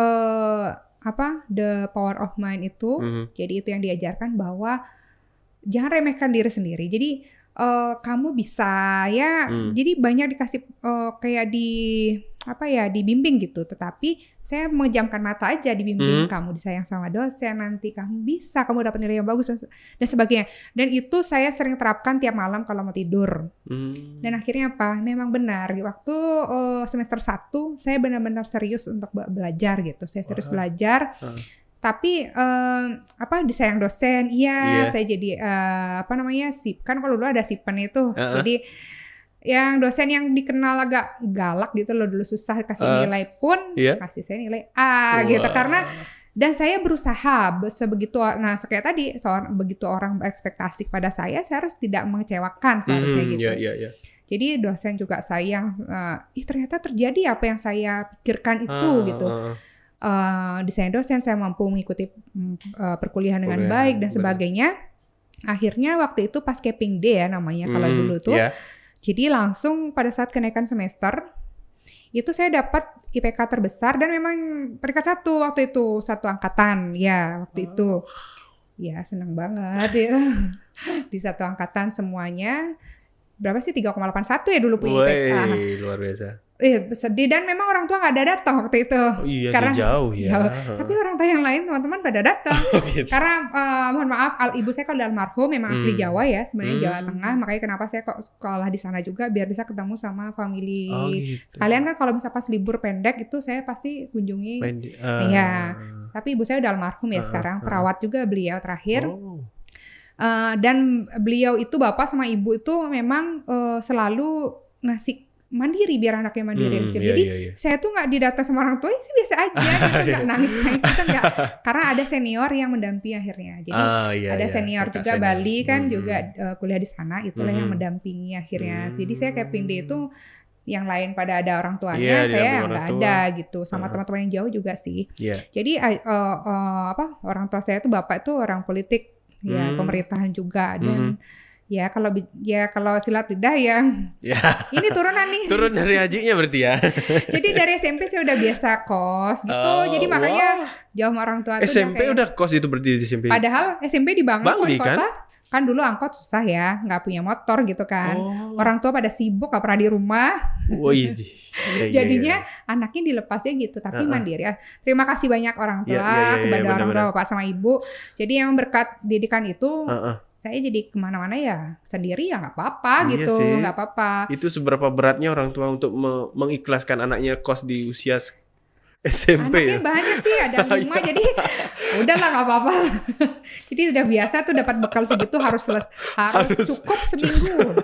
the power of mind itu, jadi itu yang diajarkan bahwa jangan remehkan diri sendiri. Jadi kamu bisa ya. Jadi banyak dikasih kayak dibimbing gitu. Tetapi saya menjamkan mata aja dibimbing, kamu disayang sama dosen, nanti kamu bisa, kamu dapat nilai yang bagus dan sebagainya. Dan itu saya sering terapkan tiap malam kalau mau tidur. Dan akhirnya memang benar. Waktu semester 1 saya benar-benar serius untuk belajar gitu. Saya serius belajar. Tapi disayang dosen, saya jadi SIP kan kalau dulu ada SIPan itu. Jadi yang dosen yang dikenal agak galak gitu loh, dulu susah kasih nilai pun kasih saya nilai A gitu, karena dan saya berusaha sebegitu. Nah kayak tadi begitu orang berekspektasi pada saya harus tidak mengecewakan seharusnya gitu. Jadi dosen juga sayang, ternyata terjadi apa yang saya pikirkan itu gitu. Desain dosen saya mampu mengikuti perkuliahan dengan baik dan sebagainya. Akhirnya waktu itu pas Caping Day ya namanya kalau dulu tuh. Jadi langsung pada saat kenaikan semester itu saya dapat IPK terbesar dan memang peringkat 1 waktu itu, 1 angkatan ya waktu itu. Ya senang banget ya. Di 1 angkatan semuanya berapa sih 3,81 ya dulu punya IPK. Luar biasa. Sedih dan memang orang tua nggak ada datang waktu itu. Karena jauh ya. Tapi orang tua yang lain teman-teman pada datang. Gitu. Karena mohon maaf, ibu saya kalau almarhum memang asli Jawa ya, sebenarnya Jawa Tengah. Makanya kenapa saya kok sekolah di sana juga biar bisa ketemu sama family. Gitu. Sekalian kan kalau bisa pas libur pendek itu saya pasti kunjungi. Tapi ibu saya udah almarhum ya sekarang. Perawat juga beliau terakhir. Dan beliau itu bapak sama ibu itu memang selalu ngasih mandiri biar anaknya mandiri. Jadi saya tuh nggak didata sama orang tua sih biasa aja gitu, nggak nangis itu nggak, karena ada senior yang mendampingi akhirnya. Jadi ada senior juga Bali kan juga kuliah di sana, itulah yang mendampingi akhirnya. Jadi saya kayak Pindi itu yang lain pada ada orang tuanya, saya nggak ada gitu, sama teman-teman yang jauh juga sih. Jadi orang tua saya tuh bapak itu orang politik ya, pemerintahan juga dan Ya kalau silat lidah ya Ya, ini turunan nih. turun dari hajinya berarti ya. Jadi dari SMP saya udah biasa kos gitu. Oh, Jadi makanya wah. jauh sama orang tua tuh SMP kayak, udah kos itu berarti di SMP. padahal SMP di Bangli Bangli, kota kan dulu angkot susah ya, nggak punya motor gitu kan. Oh. Orang tua pada sibuk, nggak pernah di rumah. Oh iya. Iya, Jadinya iya. anaknya dilepasnya gitu, tapi Uh-uh. mandiri. Terima kasih banyak orang tua, Iya, kepada orang tua benar-benar. bapak sama ibu. Jadi yang berkat didikan itu, Uh-uh. saya jadi kemana-mana ya sendiri ya nggak apa-apa Iya gitu, sih. nggak apa-apa. Itu seberapa beratnya orang tua untuk mengikhlaskan anaknya kos di usia SMP Anaknya ya. banyak sih, ada 5 jadi udahlah nggak apa-apa. Jadi udah biasa tuh dapat bekal segitu harus Harus. cukup seminggu.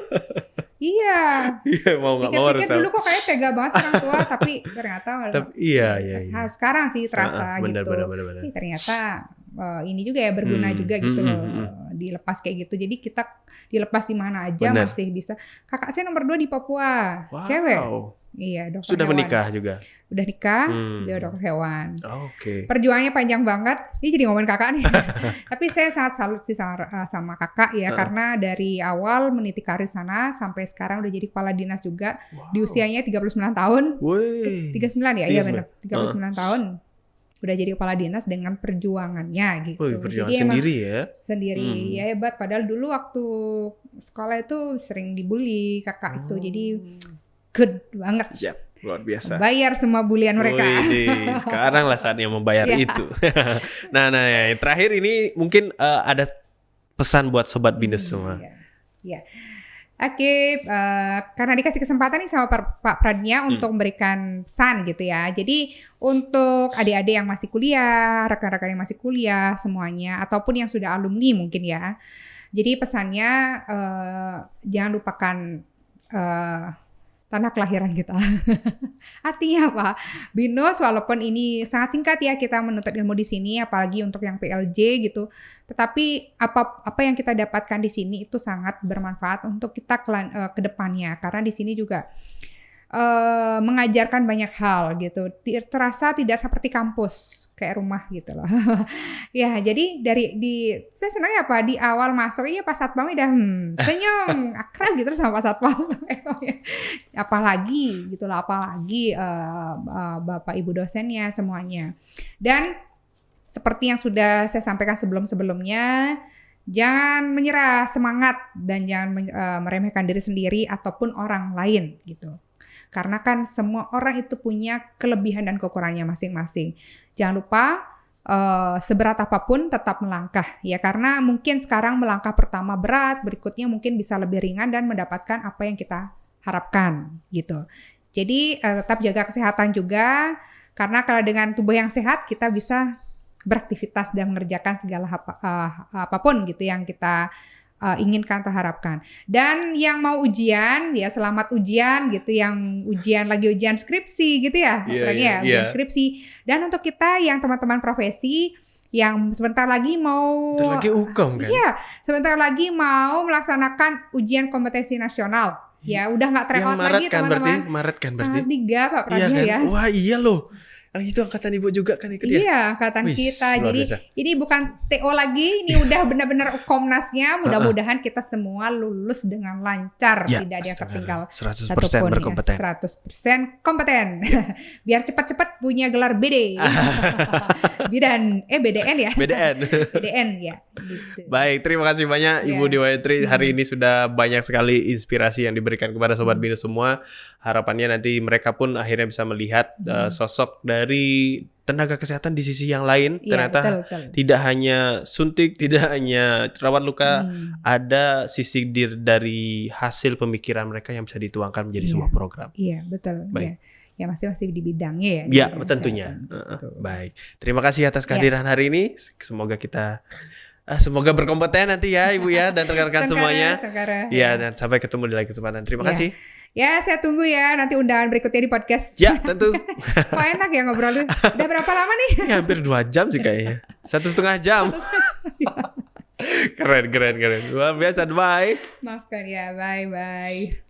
Iya. Iya, mau nggak mau harus Pikir-pikir tahu. dulu kok kayak tega banget sih orang tua, tapi ternyata Tapi iya. Nah, sekarang sih terasa Benar, gitu. benar. Ih, ternyata ini juga ya berguna juga gitu loh. Dilepas kayak gitu. Jadi kita dilepas di mana aja Benar. masih bisa. Kakak saya nomor 2 di Papua, Wow. cewek. Iya, dokter Sudah hewan. menikah juga. Udah nikah, Hmm. dia dokter hewan. Oke. Perjuangannya panjang banget. Ini jadi ngomongin kakak nih. Tapi saya sangat salut sih sama kakak ya, karena dari awal meniti karir sana sampai sekarang udah jadi kepala dinas juga. Wow. Di usianya 39 tahun. Woi. 39 ya? Iya 39. benar. 39 tahun. Udah jadi kepala dinas dengan perjuangannya gitu. Woi, perjuangan Jadi emang sendiri ya. sendiri. Ya hebat. Padahal dulu waktu sekolah itu sering dibully kakak itu. Jadi good banget. Siap, luar biasa. Bayar semua bulian mereka. Widih, sekarang lah saatnya membayar Ya. itu. Nah, yang terakhir ini mungkin ada pesan buat sobat binus semua. Ya. Oke, karena dikasih kesempatan nih sama Pak Pradnya untuk memberikan pesan gitu ya. Jadi untuk adik-adik yang masih kuliah, rekan-rekan yang masih kuliah semuanya, ataupun yang sudah alumni mungkin ya. Jadi pesannya jangan lupakan tanah kelahiran kita. Artinya apa? BINUS walaupun ini sangat singkat ya kita menuntut ilmu di sini, apalagi untuk yang PLJ gitu. Tetapi apa yang kita dapatkan di sini itu sangat bermanfaat untuk kita ke depannya. Karena di sini juga mengajarkan banyak hal gitu. Terasa tidak seperti kampus, kayak rumah gitu loh. Ya, jadi saya senangnya apa di awal masuk iya Pak Satpam udah senyum, akrab gitu sama Pak Satpam. Apalagi gitu loh, apalagi Bapak Ibu dosennya semuanya. Dan seperti yang sudah saya sampaikan sebelum-sebelumnya, jangan menyerah, semangat dan jangan meremehkan diri sendiri ataupun orang lain gitu. Karena kan semua orang itu punya kelebihan dan kekurangannya masing-masing. Jangan lupa seberat apapun tetap melangkah ya, karena mungkin sekarang melangkah pertama berat, berikutnya mungkin bisa lebih ringan dan mendapatkan apa yang kita harapkan gitu. Jadi tetap jaga kesehatan juga, karena kalau dengan tubuh yang sehat kita bisa beraktivitas dan mengerjakan segala apapun gitu yang kita inginkan atau harapkan. Dan yang mau ujian ya selamat ujian gitu, yang lagi ujian skripsi gitu ya, ujian skripsi. Dan untuk kita yang teman-teman profesi yang sebentar lagi mau UKOM kan? Iya, sebentar lagi mau melaksanakan ujian kompetensi nasional. Ya, udah nggak tryout lagi teman-teman. Maret kan berarti? 3 Pak Pradnya Iya kan? ya. Wah iya loh. Yang itu angkatan ibu juga kan ikut ya? Iya, angkatan kita. luar Jadi biasa. ini bukan TO lagi, ini udah benar-benar Komnasnya. Mudah-mudahan kita semua lulus dengan lancar, Ya, tidak ada yang tertinggal 100% satupun, berkompeten. Ya, 100% kompeten. Biar cepat-cepat punya gelar BD. BDN ya. BDN ya. Gitu. Baik, terima kasih banyak Ibu Diwayatri. Hari ini sudah banyak sekali inspirasi yang diberikan kepada Sobat Binus semua. Harapannya nanti mereka pun akhirnya bisa melihat sosok dari tenaga kesehatan di sisi yang lain. Ternyata betul. tidak hanya suntik, tidak hanya rawat luka, ada sisi dari hasil pemikiran mereka yang bisa dituangkan menjadi sebuah program. Iya, betul. Baik. Ya masih di bidangnya ya. Ya, tentunya. Baik. Terima kasih atas kehadiran hari ini. Semoga kita semoga berkompeten nanti ya Ibu ya dan rekan-rekan semuanya. Ya, dan sampai ketemu di lain kesempatan. Terima kasih. Ya, saya tunggu ya nanti undangan berikutnya di podcast. Ya, tentu. Kok enak ya ngobrolnya. Udah berapa lama nih? Ya, hampir 2 jam sih kayaknya. 1,5 jam. Keren. Luar biasa. Bye. Maafkan ya. Bye.